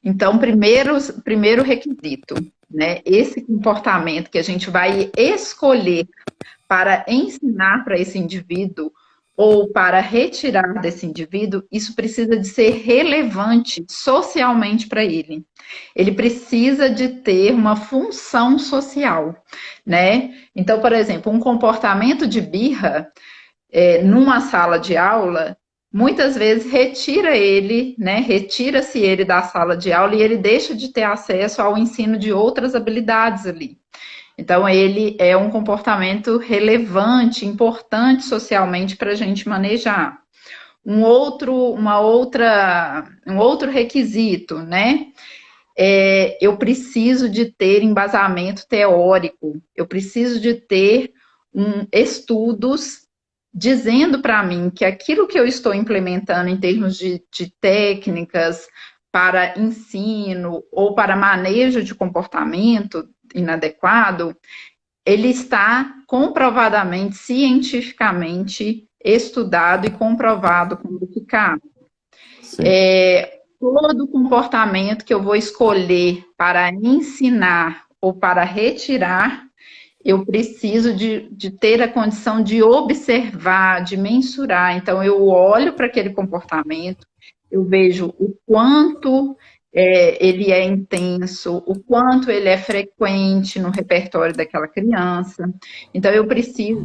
Então, primeiro requisito, né? Esse comportamento que a gente vai escolher para ensinar para esse indivíduo ou para retirar desse indivíduo, isso precisa de ser relevante socialmente para ele. Ele precisa de ter uma função social, né? Então, por exemplo, um comportamento de birra numa sala de aula, muitas vezes retira ele, né? Retira-se ele da sala de aula e ele deixa de ter acesso ao ensino de outras habilidades ali. Então, ele é um comportamento relevante, importante socialmente para a gente manejar. Um outro requisito, né? Eu preciso de ter embasamento teórico, eu preciso de ter estudos dizendo para mim que aquilo que eu estou implementando em termos de técnicas para ensino ou para manejo de comportamento inadequado, ele está comprovadamente, cientificamente estudado e comprovado como eficaz. Todo comportamento que eu vou escolher para ensinar ou para retirar, eu preciso de ter a condição de observar, de mensurar. Então, eu olho para aquele comportamento, eu vejo o quanto ele é intenso, o quanto ele é frequente no repertório daquela criança. Então,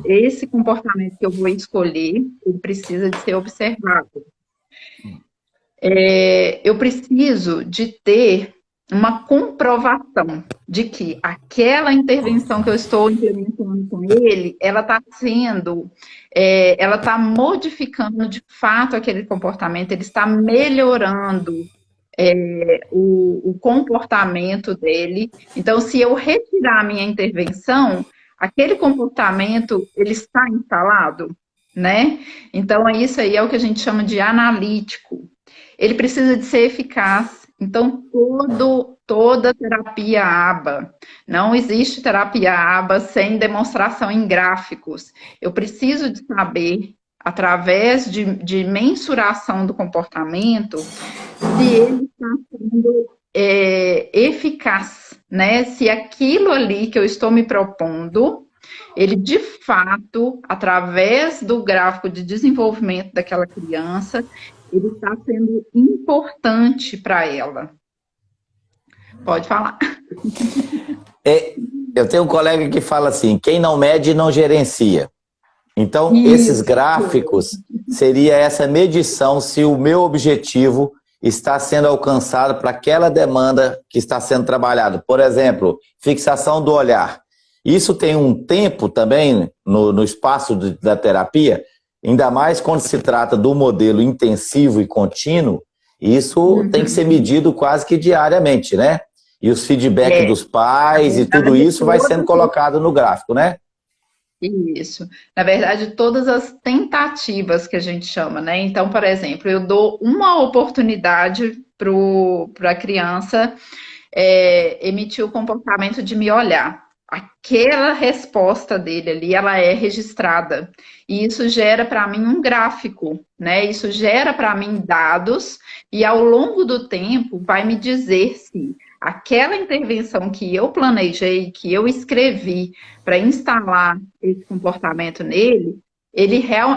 esse comportamento que eu vou escolher, ele precisa de ser observado. Eu preciso de ter uma comprovação de que aquela intervenção que eu estou implementando com ele, ela está modificando de fato aquele comportamento, ele está melhorando o comportamento dele. Então, se eu retirar a minha intervenção, aquele comportamento, ele está instalado, né? Então, isso aí é o que a gente chama de analítico. Ele precisa de ser eficaz. Então, toda terapia ABA, não existe terapia ABA sem demonstração em gráficos. Eu preciso de saber, através de mensuração do comportamento, se ele está sendo eficaz, né? Se aquilo ali que eu estou me propondo, ele de fato, através do gráfico de desenvolvimento daquela criança, ele está sendo importante para ela. Pode falar. Eu tenho um colega que fala assim, quem não mede não gerencia. Então, esses gráficos seria essa medição se o meu objetivo está sendo alcançado para aquela demanda que está sendo trabalhada. Por exemplo, fixação do olhar. Isso tem um tempo também no espaço da terapia, ainda mais quando se trata do modelo intensivo e contínuo, isso tem que ser medido quase que diariamente, né? E os feedbacks dos pais e tudo isso vai sendo colocado no gráfico, né? Isso. Na verdade, todas as tentativas que a gente chama, né? Então, por exemplo, eu dou uma oportunidade para a criança emitir o comportamento de me olhar. Aquela resposta dele ali, ela é registrada. E isso gera para mim um gráfico, né? Isso gera para mim dados e ao longo do tempo vai me dizer se aquela intervenção que eu planejei, que eu escrevi para instalar esse comportamento nele,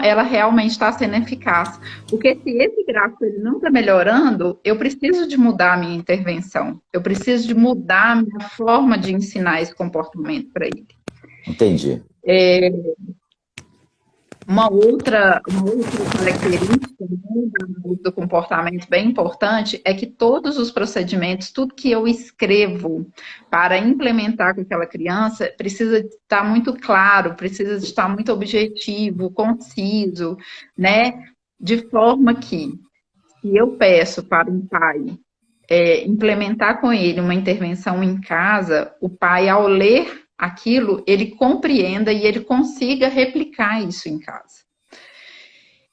ela realmente está sendo eficaz. Porque se esse gráfico ele não está melhorando, eu preciso de mudar a minha intervenção. Eu preciso de mudar a minha forma de ensinar esse comportamento para ele. Entendi. Uma outra característica do comportamento bem importante é que todos os procedimentos, tudo que eu escrevo para implementar com aquela criança, precisa estar muito claro, precisa estar muito objetivo, conciso, né? De forma que, se eu peço para um pai implementar com ele uma intervenção em casa, o pai, ao ler aquilo, ele compreenda e ele consiga replicar isso em casa.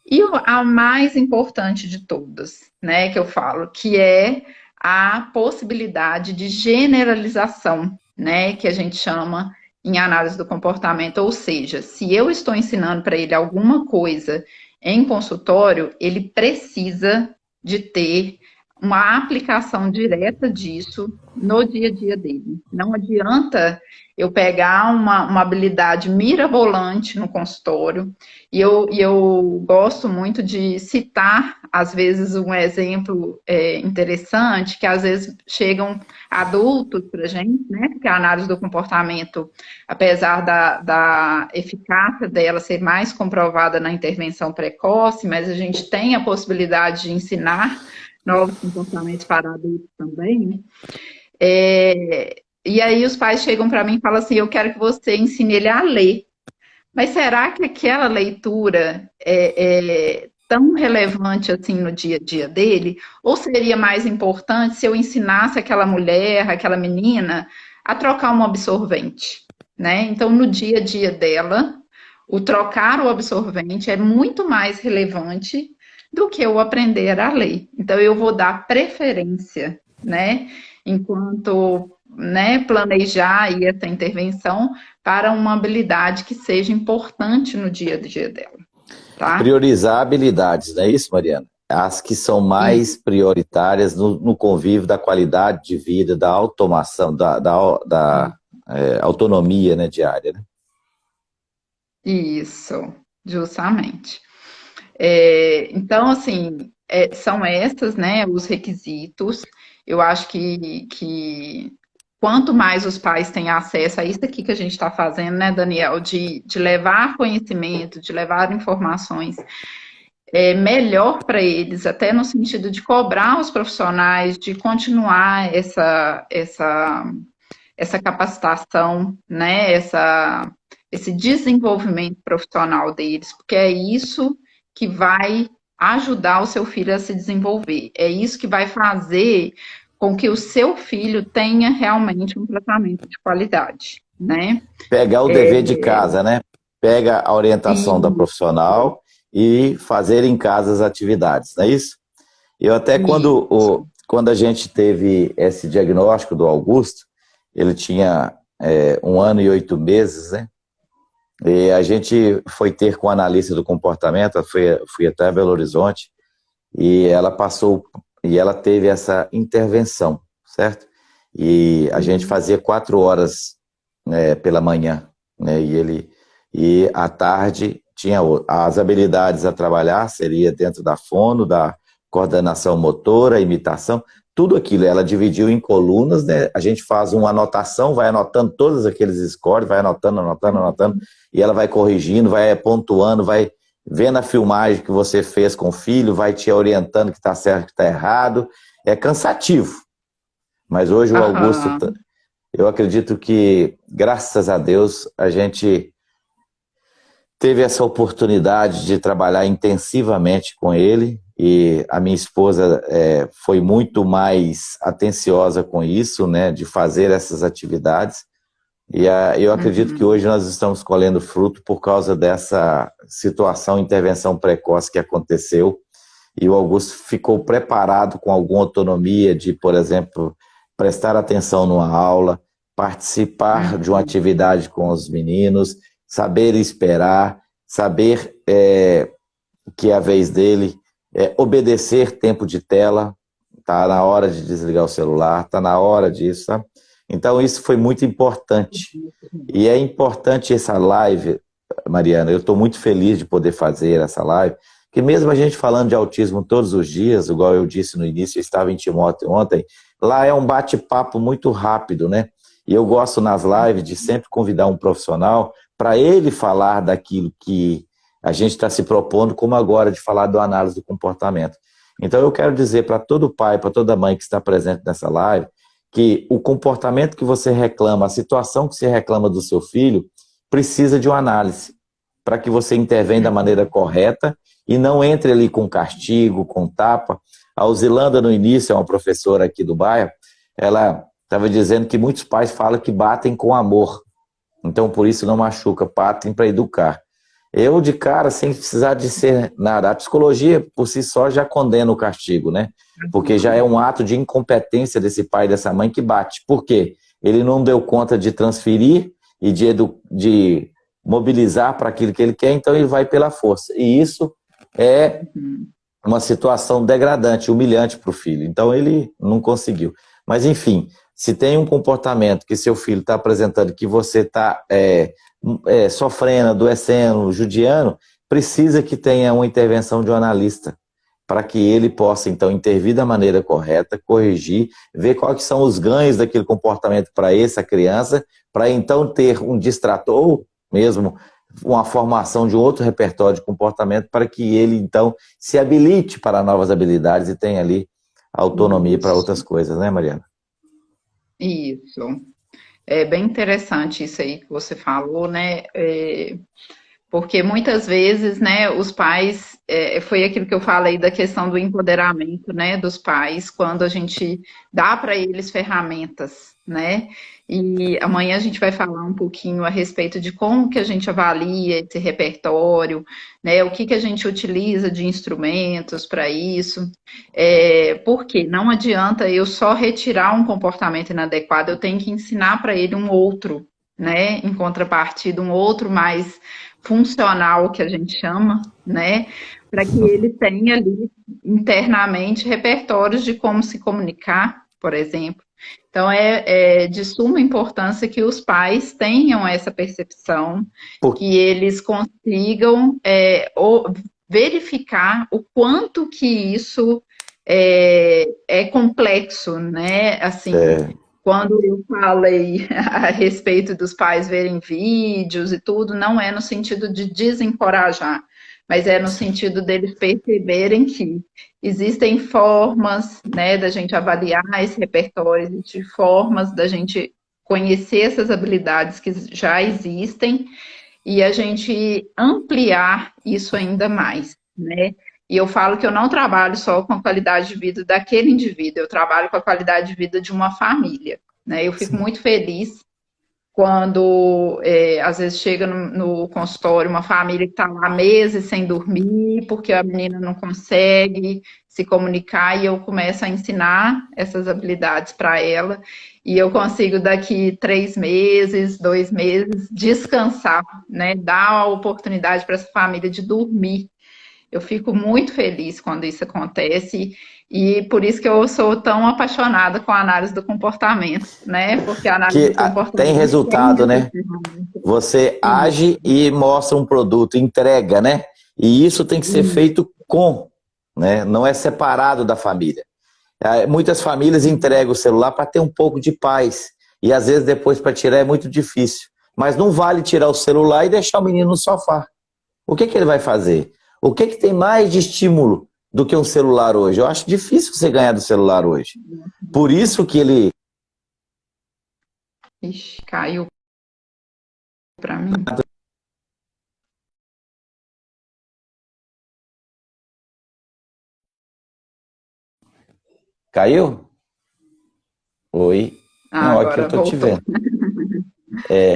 E a mais importante de todas, né, que eu falo, que é a possibilidade de generalização, né, que a gente chama em análise do comportamento, ou seja, se eu estou ensinando para ele alguma coisa em consultório, ele precisa de ter uma aplicação direta disso no dia a dia dele. Não adianta eu pegar uma habilidade mirabolante no consultório, e eu gosto muito de citar, às vezes, um exemplo interessante, que às vezes chegam adultos para a gente, né? Porque a análise do comportamento, apesar da eficácia dela ser mais comprovada na intervenção precoce, mas a gente tem a possibilidade de ensinar novos comportamentos para adultos também, né? E aí os pais chegam para mim e falam assim, eu quero que você ensine ele a ler. Mas será que aquela leitura é tão relevante assim no dia a dia dele? Ou seria mais importante se eu ensinasse aquela mulher, aquela menina, a trocar um absorvente, né? Então, no dia a dia dela, o trocar o absorvente é muito mais relevante do que eu aprender a ler. Então, eu vou dar preferência, né? Enquanto, né, planejar aí essa intervenção para uma habilidade que seja importante no dia a dia dela, tá? Priorizar habilidades, não é isso, Mariana? As que são mais prioritárias no convívio da qualidade de vida, da automação, da autonomia, né, diária, né? Isso, justamente. Então, assim, são esses, né, os requisitos. Eu acho que quanto mais os pais têm acesso a isso aqui que a gente está fazendo, né, Daniel, de levar conhecimento, de levar informações, melhor para eles, até no sentido de cobrar os profissionais, de continuar essa capacitação, né, esse desenvolvimento profissional deles, porque é isso que vai ajudar o seu filho a se desenvolver. É isso que vai fazer com que o seu filho tenha realmente um tratamento de qualidade, né? Pegar o dever de casa, né? Pega a orientação da profissional e fazer em casa as atividades, não é isso? Eu até quando a gente teve esse diagnóstico do Augusto, ele tinha 1 ano e 8 meses, né? E a gente foi ter com a analista do comportamento, fui até Belo Horizonte, e ela teve essa intervenção, certo? E a gente fazia 4 horas pela manhã, né? E à tarde tinha as habilidades a trabalhar, seria dentro da fono, da coordenação motora, imitação, tudo aquilo, ela dividiu em colunas, né? A gente faz uma anotação, vai anotando todos aqueles scores, vai anotando, e ela vai corrigindo, vai pontuando, vai vendo a filmagem que você fez com o filho, vai te orientando que está certo, que está errado. É cansativo. Mas hoje o Augusto, eu acredito que, graças a Deus, a gente teve essa oportunidade de trabalhar intensivamente com ele, e a minha esposa foi muito mais atenciosa com isso, né, de fazer essas atividades, e eu acredito que hoje nós estamos colhendo fruto por causa dessa situação, intervenção precoce que aconteceu, e o Augusto ficou preparado com alguma autonomia de, por exemplo, prestar atenção numa aula, participar de uma atividade com os meninos, saber esperar, saber que é a vez dele, obedecer tempo de tela, tá na hora de desligar o celular, tá na hora disso, sabe? Então isso foi muito importante. E é importante essa live, Mariana, eu estou muito feliz de poder fazer essa live, que mesmo a gente falando de autismo todos os dias, igual eu disse no início, eu estava em Timóteo ontem, lá é um bate-papo muito rápido, né? E eu gosto nas lives de sempre convidar um profissional para ele falar daquilo que a gente está se propondo, como agora de falar da análise do comportamento. Então eu quero dizer para todo pai, para toda mãe que está presente nessa live, que o comportamento que você reclama, a situação que você reclama do seu filho, precisa de uma análise, para que você intervenha da maneira correta e não entre ali com castigo, com tapa. A Alzilanda, no início, é uma professora aqui do bairro, ela estava dizendo que muitos pais falam que batem com amor, então por isso não machuca, batem para educar. Eu, de cara, sem precisar de ser nada. A psicologia, por si só, já condena o castigo, né? Porque já é um ato de incompetência desse pai e dessa mãe que bate. Por quê? Ele não deu conta de transferir e de mobilizar para aquilo que ele quer, então ele vai pela força. E isso é uma situação degradante, humilhante para o filho. Então ele não conseguiu. Mas, enfim, se tem um comportamento que seu filho está apresentando, que você está sofrendo, adoecendo, judiando, precisa que tenha uma intervenção de um analista para que ele possa, então, intervir da maneira correta, corrigir, ver quais são os ganhos daquele comportamento para essa criança, para então ter um distrator, ou mesmo uma formação de outro repertório de comportamento para que ele, então, se habilite para novas habilidades e tenha ali autonomia para outras coisas, né, Mariana? Isso. É bem interessante isso aí que você falou, né? Porque muitas vezes, né, os pais, foi aquilo que eu falei da questão do empoderamento, né, dos pais, quando a gente dá para eles ferramentas, né? E amanhã a gente vai falar um pouquinho a respeito de como que a gente avalia esse repertório, né? O que que a gente utiliza de instrumentos para isso. Porque não adianta eu só retirar um comportamento inadequado, eu tenho que ensinar para ele um outro, né? Em contrapartida, um outro mais funcional, que a gente chama, né? Para que ele tenha ali internamente repertórios de como se comunicar, por exemplo. Então, é de suma importância que os pais tenham essa percepção, que eles consigam verificar o quanto que isso é complexo, né? Assim, quando eu falei a respeito dos pais verem vídeos e tudo, não é no sentido de desencorajar, mas é no sentido deles perceberem que existem formas, né, da gente avaliar esse repertório, existem formas da gente conhecer essas habilidades que já existem e a gente ampliar isso ainda mais, né? E eu falo que eu não trabalho só com a qualidade de vida daquele indivíduo, eu trabalho com a qualidade de vida de uma família, né? Eu fico muito feliz quando, às vezes, chega no consultório uma família que está lá meses sem dormir, porque a menina não consegue se comunicar, e eu começo a ensinar essas habilidades para ela, e eu consigo, daqui 3 meses, 2 meses, descansar, né? Dar a oportunidade para essa família de dormir. Eu fico muito feliz quando isso acontece, e por isso que eu sou tão apaixonada com a análise do comportamento, né? Porque a análise do comportamento tem resultado, né? Você age e mostra um produto, entrega, né? E isso tem que ser feito né? Não é separado da família. Muitas famílias entregam o celular para ter um pouco de paz, e às vezes depois para tirar é muito difícil. Mas não vale tirar o celular e deixar o menino no sofá. O que ele vai fazer? O que tem mais de estímulo do que um celular hoje? Eu acho difícil você ganhar do celular hoje. Por isso que ele... Ixi, caiu para mim. Caiu? Oi? Não, aqui eu tô te vendo.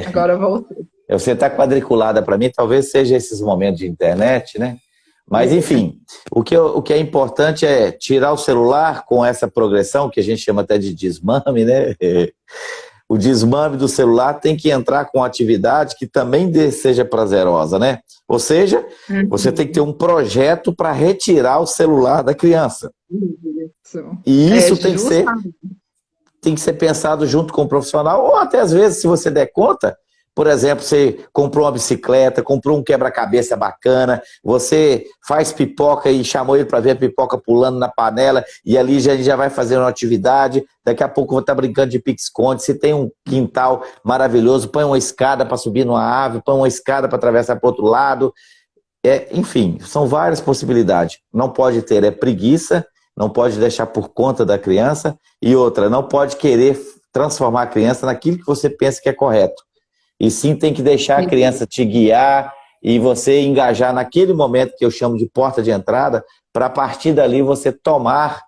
Agora voltou. Você está quadriculada para mim, talvez seja esses momentos de internet, né? Mas, enfim, o que é importante é tirar o celular com essa progressão, que a gente chama até de desmame, né? O desmame do celular tem que entrar com atividade que também seja prazerosa, né? Ou seja, você tem que ter um projeto para retirar o celular da criança. E isso tem que ser pensado junto com o profissional, ou até às vezes, se você der conta, por exemplo, você comprou uma bicicleta, comprou um quebra-cabeça bacana, você faz pipoca e chamou ele para ver a pipoca pulando na panela, e ali já vai fazer uma atividade, daqui a pouco vou estar brincando de pique-esconde, se tem um quintal maravilhoso, põe uma escada para subir numa árvore, põe uma escada para atravessar para o outro lado, enfim, são várias possibilidades. Não pode ter preguiça, não pode deixar por conta da criança, e outra, não pode querer transformar a criança naquilo que você pensa que é correto. E sim tem que deixar a criança te guiar e você engajar naquele momento que eu chamo de porta de entrada, para a partir dali você tomar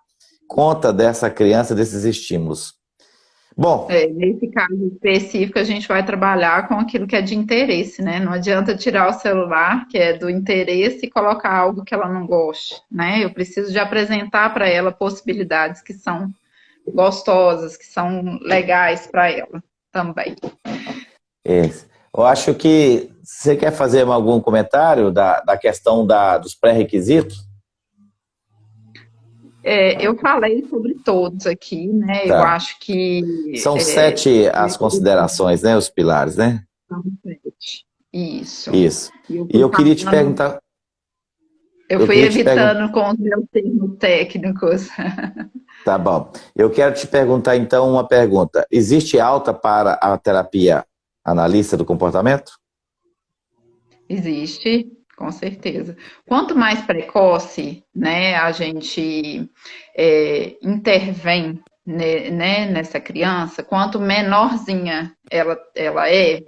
conta dessa criança, desses estímulos. Bom, Nesse caso específico, a gente vai trabalhar com aquilo que é de interesse, né? Não adianta tirar o celular, que é do interesse, e colocar algo que ela não goste, né? Eu preciso de apresentar para ela possibilidades que são gostosas, que são legais para ela também. eu acho que você quer fazer algum comentário da questão dos pré-requisitos? Eu falei sobre todos aqui, né? Eu Tá. acho que São 7 as considerações, né? Os pilares, né? são 7. Isso. Isso. E eu E fui eu queria te falando, perguntar, eu eu fui queria te perguntar, evitando com os meus termos técnicos. tá bom. Eu quero te perguntar então uma pergunta. Existe alta para a terapia analista do comportamento? Existe, com certeza. Quanto mais precoce, né, a gente intervém, né, nessa criança, quanto menorzinha ela é,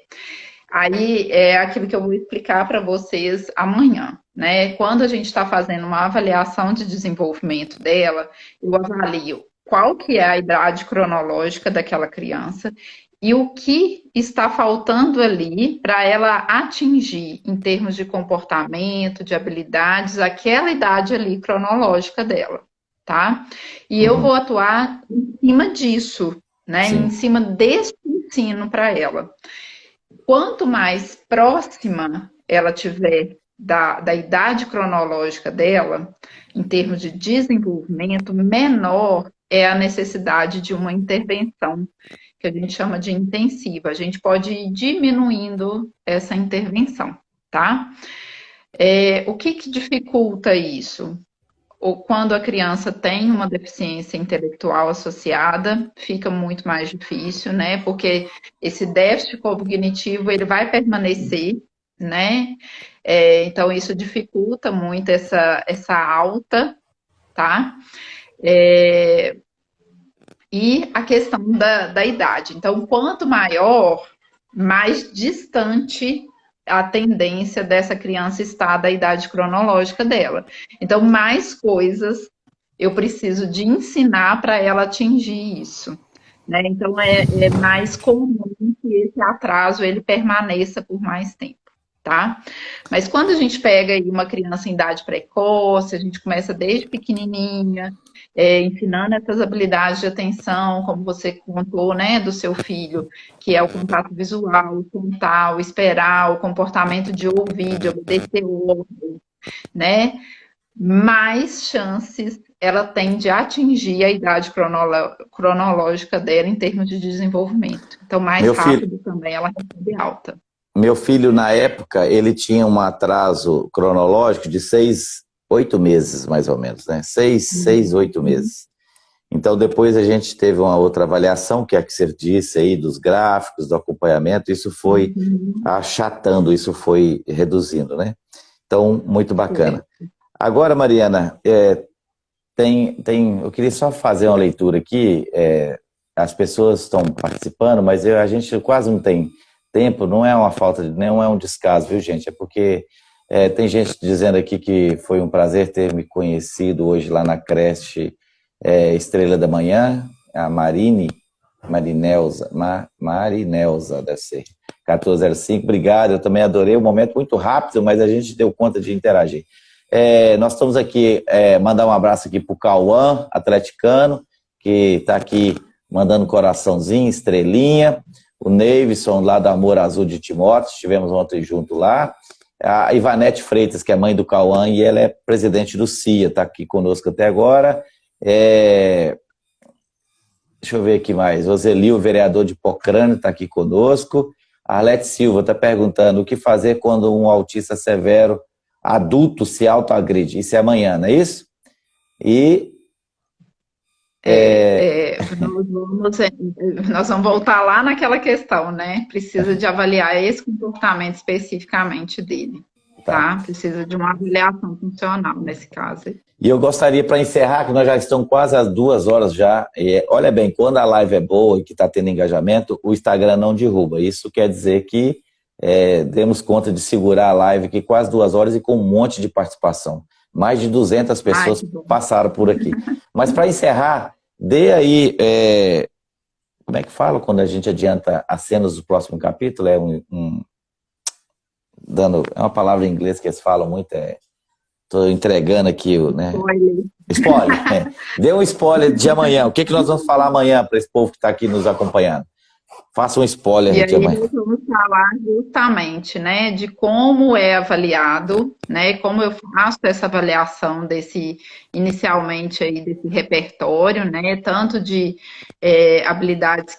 aí é aquilo que eu vou explicar para vocês amanhã, né? Quando a gente está fazendo uma avaliação de desenvolvimento dela, eu avalio qual que é a idade cronológica daquela criança e o que está faltando ali para ela atingir, em termos de comportamento, de habilidades, aquela idade ali cronológica dela, tá? E eu Uhum. vou atuar em cima disso, né? Em Sim. cima desse ensino para ela. Quanto mais próxima ela tiver da idade cronológica dela, em termos de desenvolvimento, menor é a necessidade de uma intervenção, que a gente chama de intensiva. A gente pode ir diminuindo essa intervenção, tá? O que dificulta isso? Ou quando a criança tem uma deficiência intelectual associada, fica muito mais difícil, né? Porque esse déficit cognitivo ele vai permanecer, né? Então isso dificulta muito essa alta, tá? E a questão da idade. Então, quanto maior, mais distante a tendência dessa criança estar da idade cronológica dela. Então, mais coisas eu preciso de ensinar para ela atingir isso. Né? Então, é mais comum que esse atraso ele permaneça por mais tempo. Tá? Mas quando a gente pega aí uma criança em idade precoce, a gente começa desde pequenininha, ensinando essas habilidades de atenção, como você contou, né, do seu filho, que é o contato visual, o contar, o esperar, o comportamento de ouvir, de obedecer o outro, né? Mais chances ela tem de atingir a idade cronológica dela em termos de desenvolvimento. Então, mais Meu filho, rápido também ela recebe alta. meu filho, na época, ele tinha um atraso cronológico de 8 meses, mais ou menos, né? 8 meses. Então, depois a gente teve uma outra avaliação, que é a que você disse aí, dos gráficos, do acompanhamento, isso foi achatando, isso foi reduzindo, né? Então, muito bacana. Agora, Mariana, eu queria só fazer uma leitura aqui, as pessoas estão participando, mas a gente quase não tem tempo, não é uma falta, não é um descaso, viu, gente? É porque tem gente dizendo aqui que foi um prazer ter me conhecido hoje lá na creche Estrela da Manhã, a Marinelza, deve ser, 1405, obrigado, eu também adorei, um momento muito rápido, mas a gente deu conta de interagir. Nós estamos aqui, mandar um abraço aqui para o Cauã, atleticano, que está aqui mandando coraçãozinho, estrelinha, o Neivson, lá do Amor Azul de Timóteo, estivemos ontem junto lá, a Ivanete Freitas, que é mãe do Cauã, e ela é presidente do CIA, está aqui conosco até agora. Deixa eu ver aqui mais, Oselio, vereador de Pocrane, está aqui conosco. A Arlete Silva está perguntando o que fazer quando um autista severo adulto se autoagride. Isso é amanhã, não é isso? E nós vamos voltar lá naquela questão, né? Precisa de avaliar esse comportamento especificamente dele, tá? Precisa de uma avaliação funcional nesse caso. E eu gostaria, para encerrar, que nós já estamos quase às 2 horas já, olha bem, quando a live é boa e que está tendo engajamento, o Instagram não derruba. Isso quer dizer que demos conta de segurar a live aqui quase 2 horas e com um monte de participação. Mais de 200 pessoas passaram por aqui. Mas para encerrar, dê aí como é que fala quando a gente adianta as cenas do próximo capítulo? É é uma palavra em inglês que eles falam muito, tô entregando aqui, né? Spoiler. Spoiler. Dê um spoiler de amanhã. O que nós vamos falar amanhã para esse povo que está aqui nos acompanhando? Faça um spoiler E de aí amanhã. nós vamos falar justamente, né, de como é avaliado, né, como eu faço essa avaliação inicialmente aí desse repertório, né, tanto de habilidades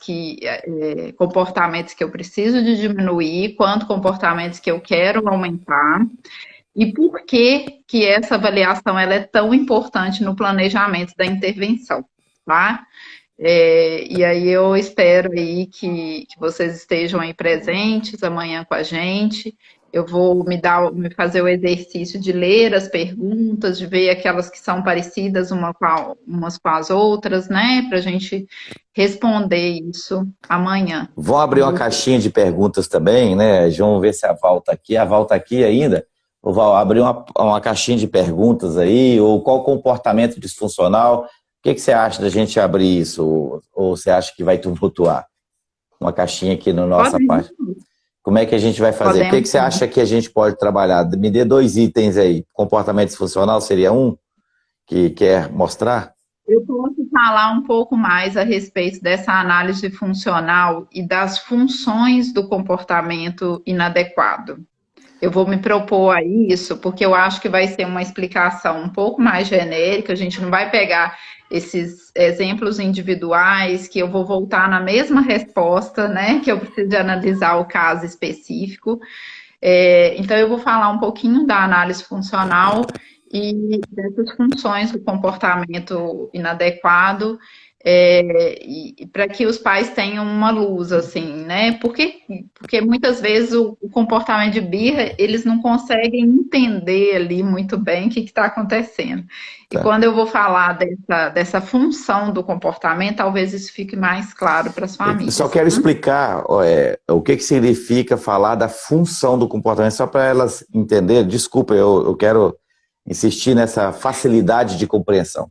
comportamentos que eu preciso de diminuir, quanto comportamentos que eu quero aumentar. E por que que essa avaliação ela é tão importante no planejamento da intervenção, tá? E aí eu espero aí que vocês estejam aí presentes amanhã com a gente. Eu vou me fazer o exercício de ler as perguntas, de ver aquelas que são parecidas umas com as outras, né? Para a gente responder isso amanhã. Vão abrir uma caixinha de perguntas também, né? Vamos ver se a Val está aqui. A Val está aqui ainda. Ou Val, abrir uma caixinha de perguntas aí, ou qual comportamento disfuncional? O que você acha da gente abrir isso? Ou você acha que vai tumultuar? Uma caixinha aqui na nossa página. Como é que a gente vai fazer? O que você acha que a gente pode trabalhar? Me dê 2 itens aí. Comportamento disfuncional seria um que quer mostrar? Eu posso falar um pouco mais a respeito dessa análise funcional e das funções do comportamento inadequado. Eu vou me propor a isso, porque eu acho que vai ser uma explicação um pouco mais genérica, a gente não vai pegar esses exemplos individuais, que eu vou voltar na mesma resposta, né, que eu preciso de analisar o caso específico. Então, eu vou falar um pouquinho da análise funcional e dessas funções do comportamento inadequado, para que os pais tenham uma luz, assim, né? Porque muitas vezes o comportamento de birra, eles não conseguem entender ali muito bem o que está acontecendo. E quando eu vou falar dessa função do comportamento, talvez isso fique mais claro para as famílias. Eu só quero explicar o que significa falar da função do comportamento, só para elas entenderem. Desculpa, eu quero insistir nessa facilidade de compreensão.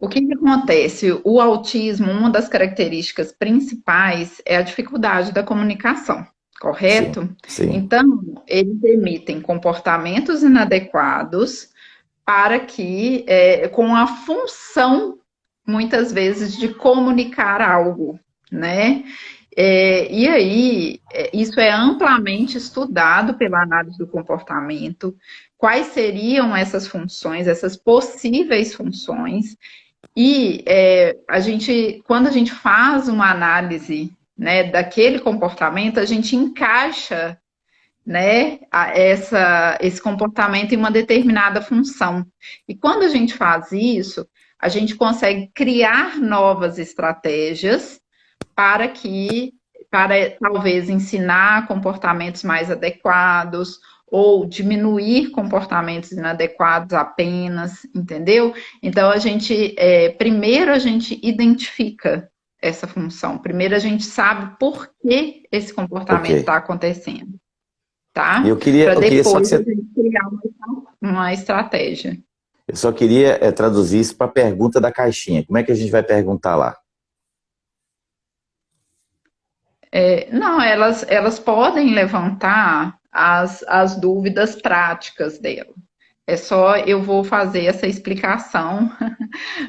O que acontece? O autismo, uma das características principais é a dificuldade da comunicação, correto? Sim. Então, eles emitem comportamentos inadequados para que, com a função, muitas vezes, de comunicar algo, né? E aí, isso é amplamente estudado pela análise do comportamento. Quais seriam essas funções, essas possíveis funções? E quando a gente faz uma análise, né, daquele comportamento, a gente encaixa, né, esse comportamento em uma determinada função. E quando a gente faz isso, a gente consegue criar novas estratégias para talvez ensinar comportamentos mais adequados ou diminuir comportamentos inadequados apenas, entendeu? Então, primeiro a gente identifica essa função, primeiro a gente sabe por que esse comportamento está acontecendo, tá? Para depois a gente criar uma estratégia. Eu só queria traduzir isso para a pergunta da caixinha. Como é que a gente vai perguntar lá? Não, elas podem levantar as dúvidas práticas dela. Eu vou fazer essa explicação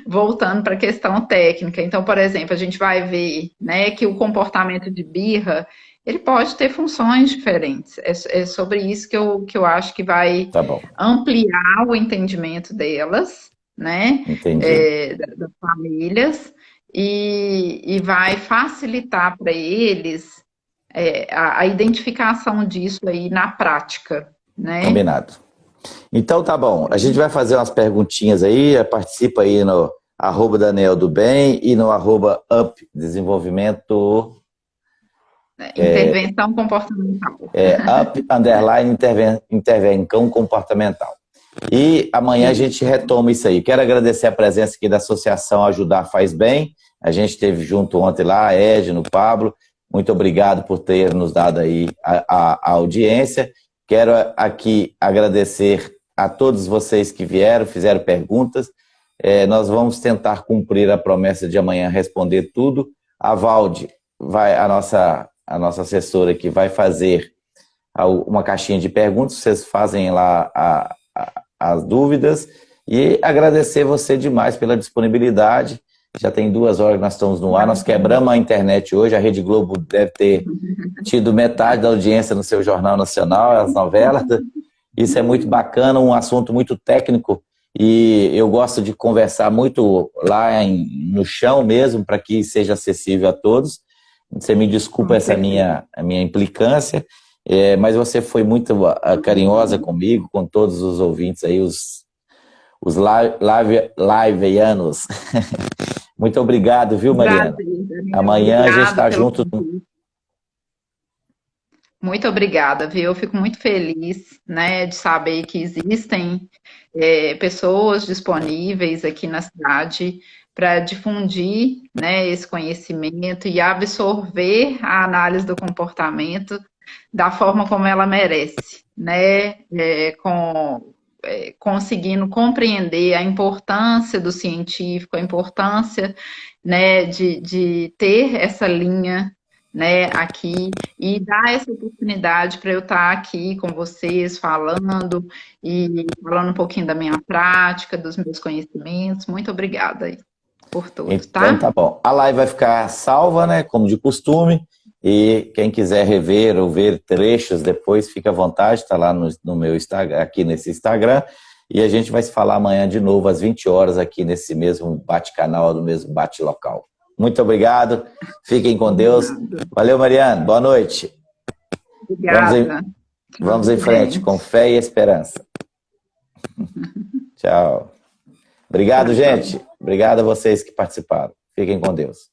voltando para a questão técnica. Então, por exemplo, a gente vai ver, né, que o comportamento de birra, ele pode ter funções diferentes. É sobre isso que eu acho que vai ampliar o entendimento delas, né, das famílias, e vai facilitar para eles a identificação disso aí na prática, né? Combinado. Então tá bom, a gente vai fazer umas perguntinhas aí, participa aí no @Daniel do Bem e no @UpDesenvolvimento Intervenção comportamental. Intervenção comportamental. E amanhã a gente retoma isso aí. Quero agradecer a presença aqui da Associação Ajudar Faz Bem. A gente esteve junto ontem lá, a Edno, o Pablo. Muito obrigado por ter nos dado aí a audiência. Quero aqui agradecer a todos vocês que vieram, fizeram perguntas. Nós vamos tentar cumprir a promessa de amanhã responder tudo. A Valde, a nossa assessora aqui, vai fazer uma caixinha de perguntas, vocês fazem lá as dúvidas, e agradecer você demais pela disponibilidade. Já tem 2 horas que nós estamos no ar, nós quebramos a internet hoje, a Rede Globo deve ter tido metade da audiência no seu Jornal Nacional, as novelas. Isso é muito bacana, um assunto muito técnico, e eu gosto de conversar muito lá no chão mesmo, para que seja acessível a todos. Você me desculpa essa a minha implicância, mas você foi muito carinhosa comigo, com todos os ouvintes aí, os liveanos. Muito obrigado, viu, Mariana? Amanhã a gente está junto. Muito obrigada, viu? Eu fico muito feliz, né, de saber que existem pessoas disponíveis aqui na cidade para difundir, né, esse conhecimento e absorver a análise do comportamento da forma como ela merece, né, conseguindo compreender a importância do científico, a importância, né, de ter essa linha, né, aqui, e dar essa oportunidade para eu estar aqui com vocês falando um pouquinho da minha prática, dos meus conhecimentos. Muito obrigada aí por tudo, então, tá bom. A live vai ficar salva, né, como de costume, e quem quiser rever ou ver trechos depois, fica à vontade, está lá no meu Instagram, aqui nesse Instagram, e a gente vai se falar amanhã de novo às 20 horas aqui nesse mesmo bate-canal, no mesmo bate-local. Muito obrigado, fiquem com Deus. Valeu, Mariana, boa noite. Obrigada. Vamos em frente, com fé e esperança. Tchau. Obrigado, gente. Obrigado a vocês que participaram. Fiquem com Deus.